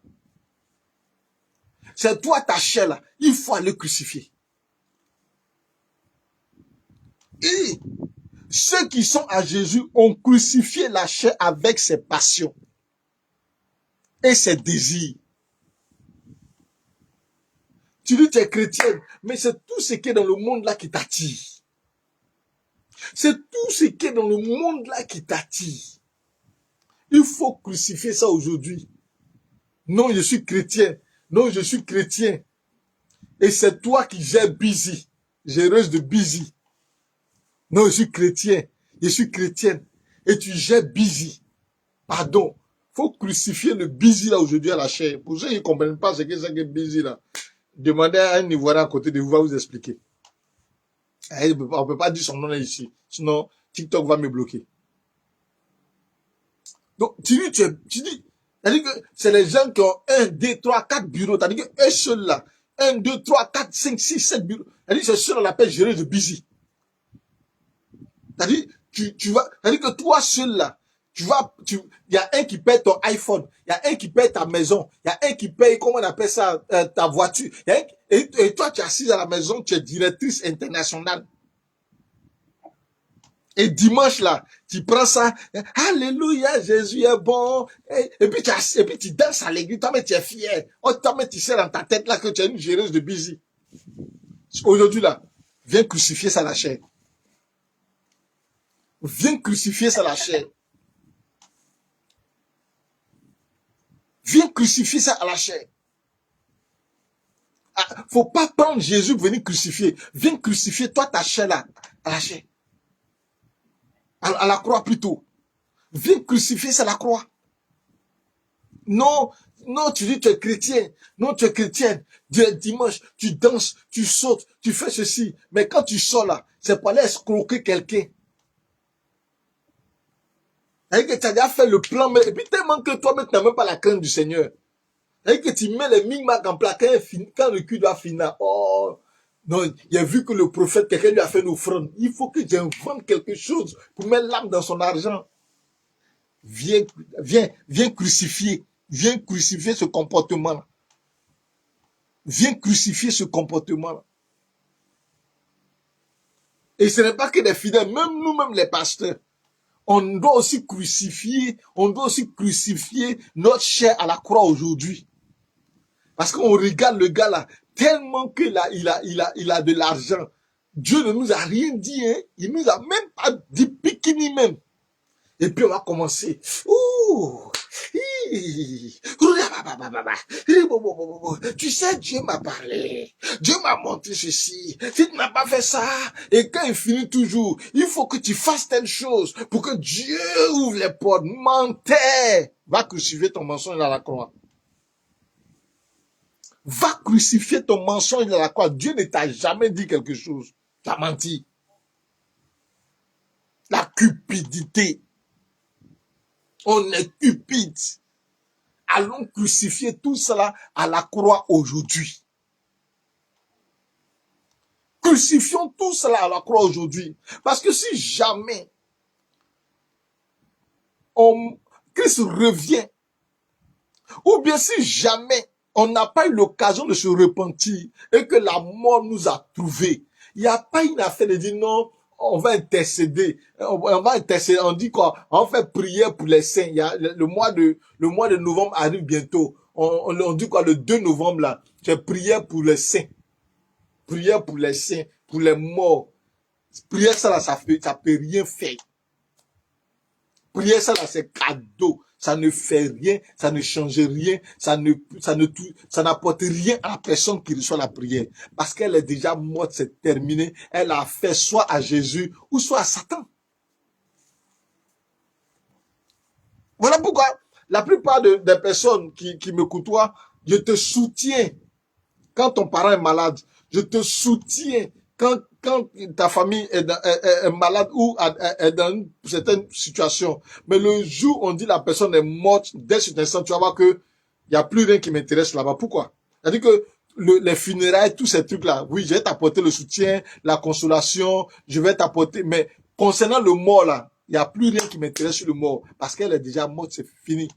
C'est toi ta chair là. Il faut aller crucifier. Et ceux qui sont à Jésus ont crucifié la chair avec ses passions et ses désirs. Tu dis que tu es chrétienne, mais c'est tout ce qui est dans le monde là qui t'attire. C'est tout ce qui est dans le monde là qui t'attire. Il faut crucifier ça aujourd'hui. Non, je suis chrétien. Non, je suis chrétien. Et c'est toi qui gères busy. Géreuse de busy. Non, je suis chrétien. Je suis chrétienne. Et tu gères busy. Pardon. Faut crucifier le busy là aujourd'hui à la chair. Pour ceux qui ne comprennent pas ce que c'est que busy là, demandez à un Ivoirien à côté de vous, va vous expliquer. On ne peut pas dire son nom là ici. Sinon, TikTok va me bloquer. Donc, tu dis, c'est-à-dire que c'est les gens qui ont 1, 2, 3, 4 bureaux. C'est-à-dire qu'un seul là, 1, 2, 3, 4, 5, 6, 7 bureaux. C'est-à-dire que c'est seul on l'appelle gérer de busy. C'est-à-dire, c'est-à-dire que toi seul là, il y a un qui paye ton iPhone, il y a un qui paye ta maison, il y a un qui paye, comment on appelle ça, ta voiture. Et toi, tu es assise à la maison, tu es directrice internationale. Et dimanche là, tu prends ça, alléluia, Jésus est bon. Et puis tu danses à l'église, toi mais tu es fier. Toi mais tu sais dans ta tête là que tu es une géreuse de busy. Aujourd'hui là, viens crucifier ça à la chair. Viens crucifier ça à la chair. Viens crucifier ça à la chair. Faut pas prendre Jésus pour venir crucifier. Viens crucifier toi ta chair là, à la chair. À la croix plutôt. Viens crucifier ça à la croix. Non, tu dis tu es chrétien. Non, tu es chrétienne. Dimanche, tu danses, tu sautes, tu fais ceci. Mais quand tu sors là, c'est pour aller escroquer quelqu'un. C'est-à-dire que tu as déjà fait le plan, mais et puis tellement que toi-même, tu n'as même pas la crainte du Seigneur. Et que tu mets les micmacs en place quand le cul doit finir. Oh, non, il a vu que le prophète, quelqu'un lui a fait une offrande. Il faut que j'invente quelque chose pour mettre l'âme dans son argent. Viens crucifier. Viens crucifier ce comportement-là. Viens crucifier ce comportement-là. Et ce n'est pas que des fidèles, même nous-mêmes les pasteurs. On doit aussi crucifier notre chair à la croix aujourd'hui. Parce qu'on regarde le gars là, tellement que là, il a de l'argent. Dieu ne nous a rien dit, hein. Il nous a même pas dit bikini même. Et puis on va commencer. Ouh, tu sais, Dieu m'a parlé. Dieu m'a montré ceci. Si tu n'as pas fait ça, et quand il finit toujours, il faut que tu fasses telle chose pour que Dieu ouvre les portes. Menteur. Va crucifier ton mensonge à la croix. Va crucifier ton mensonge à la croix. Dieu ne t'a jamais dit quelque chose. Tu as menti. La cupidité. On est cupide. Allons crucifier tout cela à la croix aujourd'hui. Crucifions tout cela à la croix aujourd'hui. Parce que si jamais Christ revient, ou bien si jamais on n'a pas eu l'occasion de se repentir et que la mort nous a trouvés, il n'y a pas une affaire de dire non, on va intercéder. On dit quoi? On fait prière pour les saints. Il y a le mois de novembre arrive bientôt. On dit quoi? Le 2 novembre là, c'est prière pour les saints. Prière pour les saints, pour les morts. Prière ça là, ça peut rien faire. Prière ça là, c'est cadeau. Ça ne fait rien, ça ne change rien, ça n'apporte rien à la personne qui reçoit la prière. Parce qu'elle est déjà morte, c'est terminé. Elle a fait soit à Jésus ou soit à Satan. Voilà pourquoi la plupart des personnes qui me côtoient, je te soutiens quand ton parent est malade. Je te soutiens quand ta famille est malade ou est dans une certaine situation. Mais le jour où on dit la personne est morte, dès cet instant, tu vas voir que il n'y a plus rien qui m'intéresse là-bas. Pourquoi? C'est-à-dire que les funérailles, tous ces trucs-là, oui, je vais t'apporter le soutien, la consolation, je vais t'apporter, mais concernant le mort là, il n'y a plus rien qui m'intéresse sur le mort. Parce qu'elle est déjà morte, c'est fini.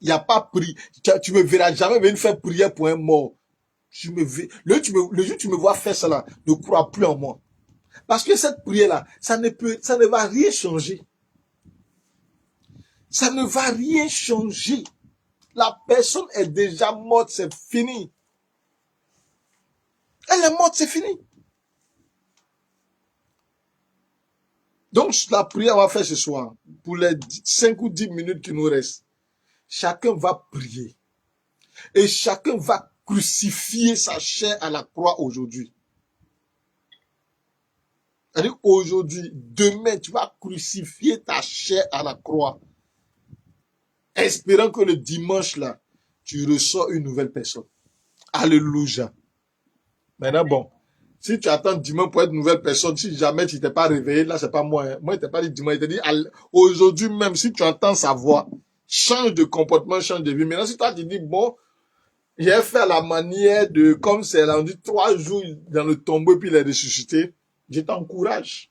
Il n'y a pas prière. Tu me verras jamais venir faire prière pour un mort. Le jour où tu me vois faire cela, ne crois plus en moi. Parce que cette prière-là, ça ne va rien changer. Ça ne va rien changer. La personne est déjà morte, c'est fini. Elle est morte, c'est fini. Donc, la prière, on va faire ce soir, pour les 5 ou 10 minutes qui nous restent. Chacun va prier. Et chacun va crucifier sa chair à la croix aujourd'hui. C'est-à-dire aujourd'hui, demain, tu vas crucifier ta chair à la croix. Espérant que le dimanche, là, tu ressors une nouvelle personne. Alléluia. Maintenant, bon, si tu attends dimanche pour être une nouvelle personne, si jamais tu t'es pas réveillé, là, c'est pas moi. Hein. Moi, il t'a pas dit dimanche, il t'a dit aujourd'hui même, si tu entends sa voix, change de comportement, change de vie. Maintenant, si toi, tu dis, bon, j'ai fait à la manière de, comme c'est là, on dit 3 jours dans le tombeau, puis il est ressuscité, je t'encourage.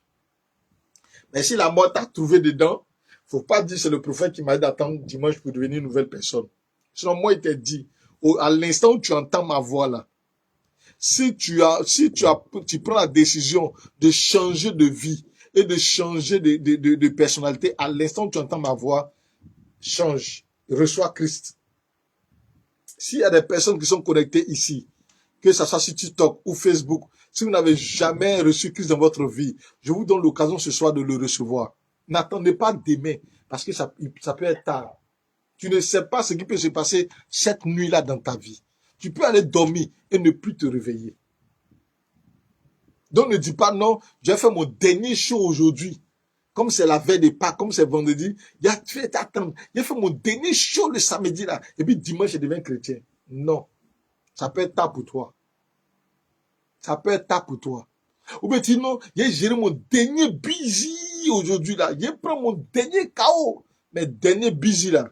Mais si la mort t'a trouvé dedans, faut pas dire c'est le prophète qui m'a dit d'attendre dimanche pour devenir une nouvelle personne. Sinon, moi, il t'a dit, à l'instant où tu entends ma voix là, si tu prends la décision de changer de vie et de changer de personnalité, à l'instant où tu entends ma voix, change, reçois Christ. S'il y a des personnes qui sont connectées ici, que ce soit sur TikTok ou Facebook, si vous n'avez jamais reçu Christ dans votre vie, je vous donne l'occasion ce soir de le recevoir. N'attendez pas demain, parce que ça peut être tard. Tu ne sais pas ce qui peut se passer cette nuit-là dans ta vie. Tu peux aller dormir et ne plus te réveiller. Donc ne dis pas non, je vais faire mon dernier show aujourd'hui. Comme c'est la veille des Pâques, comme c'est vendredi, tu vas t'attendre. J'ai fait mon dernier show le samedi là, et puis dimanche je deviens chrétien. Non. Ça peut être tard pour toi. Ça peut être tard pour toi. Ou bien tu dis non, j'ai géré mon dernier busy aujourd'hui là. J'ai pris mon dernier chaos. Mais dernier busy là.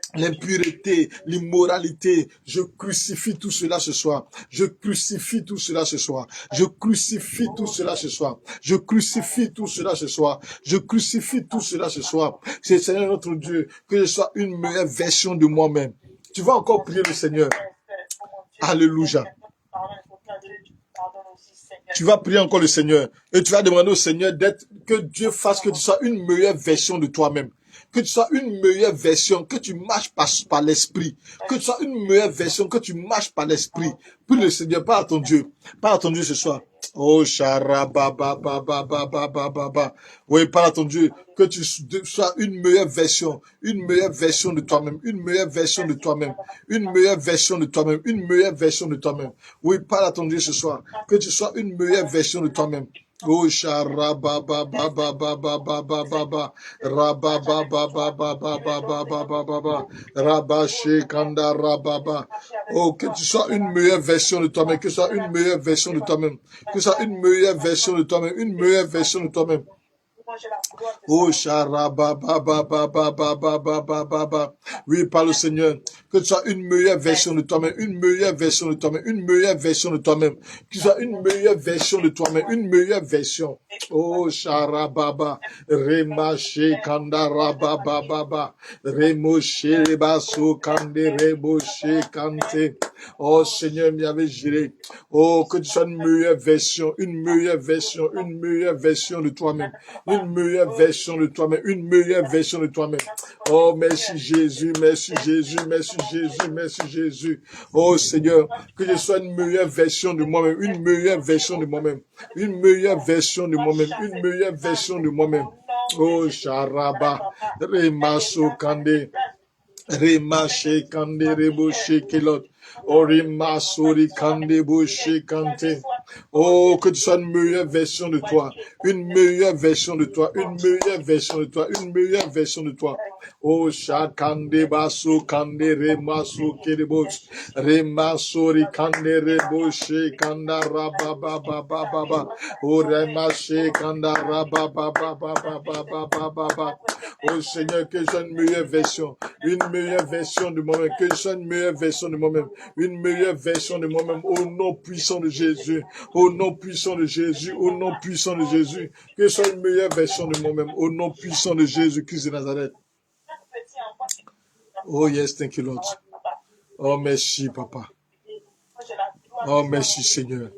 l'impureté, l'immoralité. Je crucifie tout cela ce soir. Je crucifie tout cela ce soir. Je crucifie tout cela ce soir. Je crucifie tout cela ce soir. Je crucifie tout cela ce soir. C'est Seigneur notre Dieu, que je sois une meilleure version de moi-même. Tu vas encore prier le Seigneur. Alléluia. Tu vas prier encore le Seigneur. Et tu vas demander au Seigneur que Dieu fasse que tu sois une meilleure version de toi-même. Que tu sois une meilleure version, que tu marches par l'esprit. Que tu sois une meilleure version, que tu marches par l'esprit. Prie le Seigneur, parle à ton Dieu. Parle à ton Dieu ce soir. Oh, charababababababababa. Oui, parle à ton Dieu. Que tu sois une meilleure version de toi-même, une meilleure version de toi-même, une meilleure version de toi-même, une meilleure version de toi-même. Oui, parle à ton Dieu ce soir. Que tu sois une meilleure version de toi-même. Oh, charababababababababa. Rabababababababababa. Rabaché kanda rababa. Oh, que tu sois une meilleure version de toi-même, que tu sois une meilleure version de toi-même, que tu sois une meilleure version de toi-même, une meilleure version de toi-même. Oh, charabababababababababa. Oui, par le Seigneur. Que tu sois une meilleure version de toi-même, une meilleure version de toi-même, une meilleure version de toi-même. Que tu sois une meilleure version de toi-même, une meilleure version. Oh, charababa. Remache kanda rabababa. Remoshe rebaso kande remoshe kante. Oh, Seigneur, m'y avait géré. Oh, que tu sois une meilleure version, une meilleure version, une meilleure version de toi-même. Une meilleure version de toi-même, une meilleure version de toi-même. Oh, merci Jésus, merci Jésus, merci Jésus, merci Jésus. Oh Seigneur, que je sois une meilleure version de moi-même, une meilleure version de moi-même, une meilleure version de moi-même, une meilleure version de moi-même. Oh, Sharaba, Remaso Kande. Remache kande reboshe kelot. Orima sori kande boshe kante. Oh, que tu sois une meilleure version de toi. Une meilleure version de toi. Une meilleure version de toi. Une meilleure version de toi. Oh, shakande baso kande remaso kerebos. Remasori kande reboshe kanda rabababababa. Oh, remache kanda rabababababababa. Oh Seigneur, que je sois une meilleure version de moi-même, que je sois une meilleure version de moi-même, une meilleure version de moi-même, au nom puissant de Jésus, au nom puissant de Jésus, au nom puissant de Jésus, que je sois une meilleure version de moi-même, au nom puissant de Jésus-Christ de Nazareth. Oh yes, thank you Lord. Oh merci Papa. Oh merci Seigneur.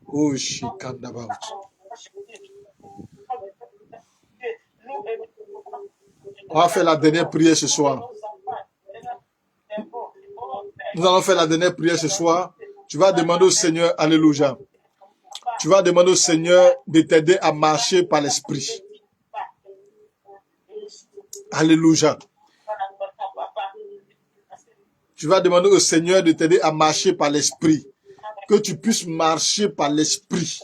Oh shikandabout. On va faire la dernière prière ce soir. Nous allons faire la dernière prière ce soir. Tu vas demander au Seigneur, alléluia. Tu vas demander au Seigneur de t'aider à marcher par l'esprit. Alléluia. Tu vas demander au Seigneur de t'aider à marcher par l'esprit. Que tu puisses marcher par l'esprit.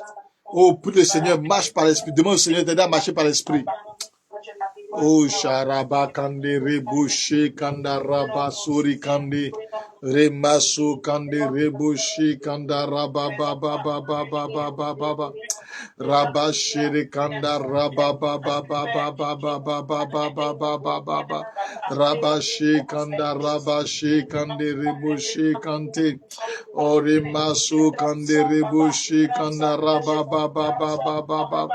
Oh, prie le Seigneur, marche par l'esprit. Demande au Seigneur de t'aider à marcher par l'esprit. Oh, Sharaba Kande Rebushe Kanda Raba Suri Kande Remaso Kande Rebushe Kanda Raba Baba Baba Baba Baba Raba Shere Kanda Raba Baba Baba Baba Baba Baba Baba Raba She Kanda Raba She Kande Rebushe Kante Oremaso Kande Rebushe Kanda Raba Baba Baba Baba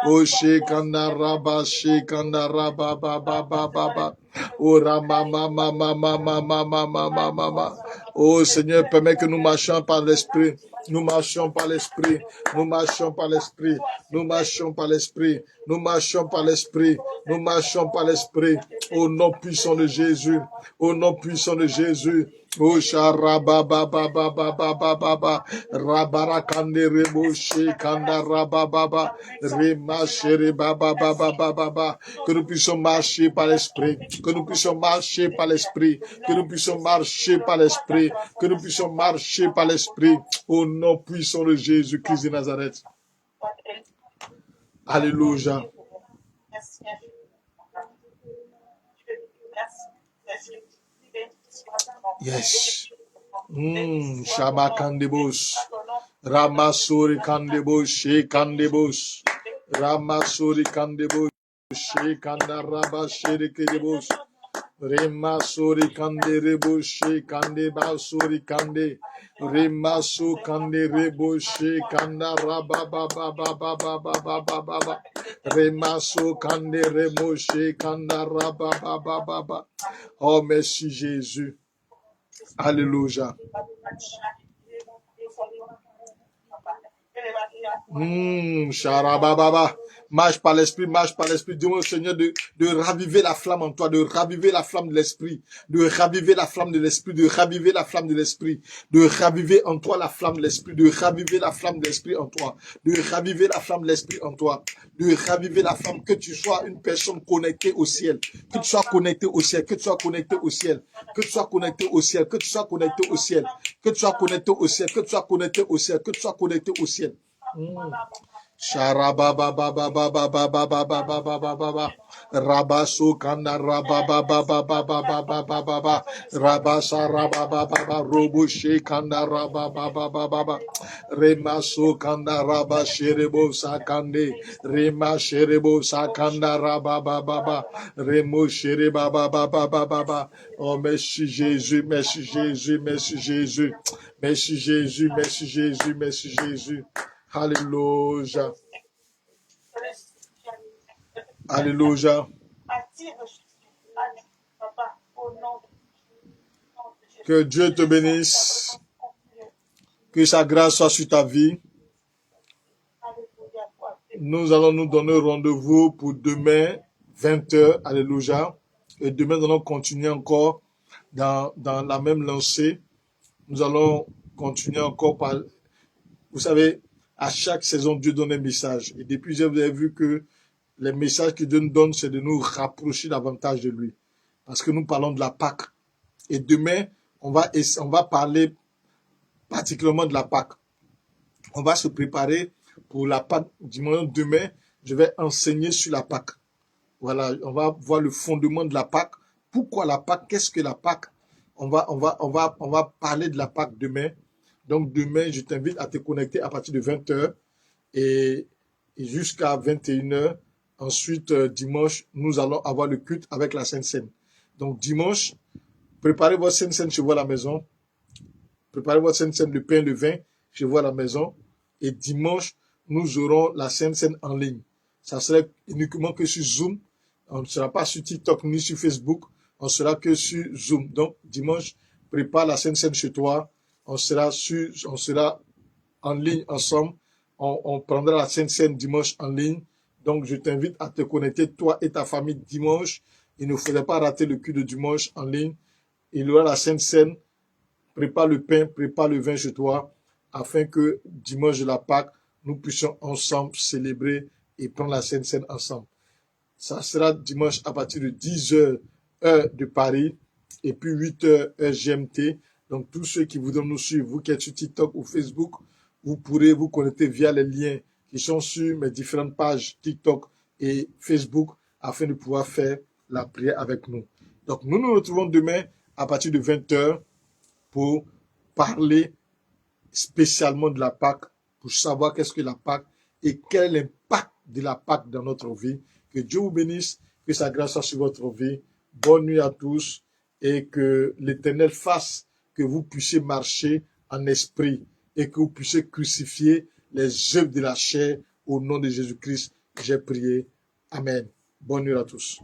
Oshe Kanda Raba She Kanda Raba Baba Baba Oh Mama. Oh Seigneur, permets que nous marchions par l'esprit. Nous marchons par l'esprit. Nous marchons par l'esprit. Nous marchons par l'esprit. Nous marchons par l'esprit. Nous marchons par l'esprit. Au nom puissant de Jésus. Au nom puissant de Jésus. Oh Sharabababababababa Rabarakande Reboshe Kanda Rabababa Remashere Babababababa. Que nous puissions marcher par l'esprit. Que nous puissions marcher par l'esprit. Que nous puissions marcher par l'esprit. Que nous puissions marcher par l'esprit. Au nom puissant de Jésus-Christ de Nazareth. Alléluia. Yes. Shama Kandebos. Ramasuri Kandebos. She Kandebos. Ramasuri Kandebos. She Kanda Rabba Shere Kedebos. Rema sori kande reboshe kande basori kande. Rema so kande reboshe kanda raba ba ba ba ba ba ba ba ba ba ba. Rema so kande remoshe kanda raba ba ba ba ba. Oh merci Jésus. Alléluia. Charababa. Marche par l'esprit, marche par l'esprit. Dis-moi, Seigneur, de raviver la flamme en toi, de raviver la flamme de l'esprit, de raviver la flamme de l'esprit, de raviver la flamme de l'esprit, de raviver en toi la flamme de l'esprit, de raviver la flamme de l'esprit en toi, de raviver la flamme de l'esprit en toi, de raviver la flamme, que tu sois une personne connectée au ciel, que tu sois connecté au ciel, que tu sois connecté au ciel, que tu sois connecté au ciel, que tu sois connecté au ciel, que tu sois connecté au ciel, que tu sois connecté au ciel, que tu sois connecté au ciel. Sharabababababababababababababa. Rabaso kanda rabababababababababa. Rabasa rababababa. Roboshe kanda rabababababa. Remaso kanda rabasherebo sakande. Rema sherebo sakanda rababababa. Remo sherebabababababa. Oh, merci Jésus, merci Jésus, merci Jésus. Merci Jésus, merci Jésus, merci Jésus. Alléluia. Alléluia. Que Dieu te bénisse. Que sa grâce soit sur ta vie. Nous allons nous donner rendez-vous pour demain, 20h. Alléluia. Et demain, nous allons continuer encore dans la même lancée. Nous allons continuer encore par... Vous savez, à chaque saison, Dieu donne un message. Et depuis, vous avez vu que les messages que Dieu nous donne, c'est de nous rapprocher davantage de lui. Parce que nous parlons de la Pâque. Et demain, on va parler particulièrement de la Pâque. On va se préparer pour la Pâque. Dimanche demain, je vais enseigner sur la Pâque. Voilà, on va voir le fondement de la Pâque. Pourquoi la Pâque? Qu'est-ce que la Pâque? On va parler de la Pâque demain. Donc demain, je t'invite à te connecter à partir de 20h et jusqu'à 21h. Ensuite, dimanche, nous allons avoir le culte avec la Sainte Seine. Donc dimanche, préparez votre Sainte Seine chez vous à la maison. Préparez votre Sainte Seine, le pain et le vin chez vous à la maison. Et dimanche, nous aurons la Sainte Seine en ligne. Ça serait uniquement que sur Zoom. On ne sera pas sur TikTok ni sur Facebook. On sera que sur Zoom. Donc dimanche, prépare la Sainte Seine chez toi. On sera en ligne ensemble. On prendra la Sainte Seine dimanche en ligne. Donc, je t'invite à te connecter, toi et ta famille, dimanche. Il ne faudrait pas rater le culte de dimanche en ligne. Il y aura la Sainte Seine. Prépare le pain, prépare le vin chez toi, afin que dimanche de la Pâque, nous puissions ensemble célébrer et prendre la Sainte Seine ensemble. Ça sera dimanche à partir de 10h, heure de Paris, et puis 8h, heure GMT. Donc, tous ceux qui voudront nous suivre, vous qui êtes sur TikTok ou Facebook, vous pourrez vous connecter via les liens qui sont sur mes différentes pages TikTok et Facebook afin de pouvoir faire la prière avec nous. Donc, nous nous retrouvons demain à partir de 20h pour parler spécialement de la Pâque, pour savoir qu'est-ce que la Pâque et quel est l'impact de la Pâque dans notre vie. Que Dieu vous bénisse, que sa grâce soit sur votre vie. Bonne nuit à tous et que l'Éternel fasse que vous puissiez marcher en esprit et que vous puissiez crucifier les œuvres de la chair au nom de Jésus-Christ. J'ai prié. Amen. Bonne nuit à tous.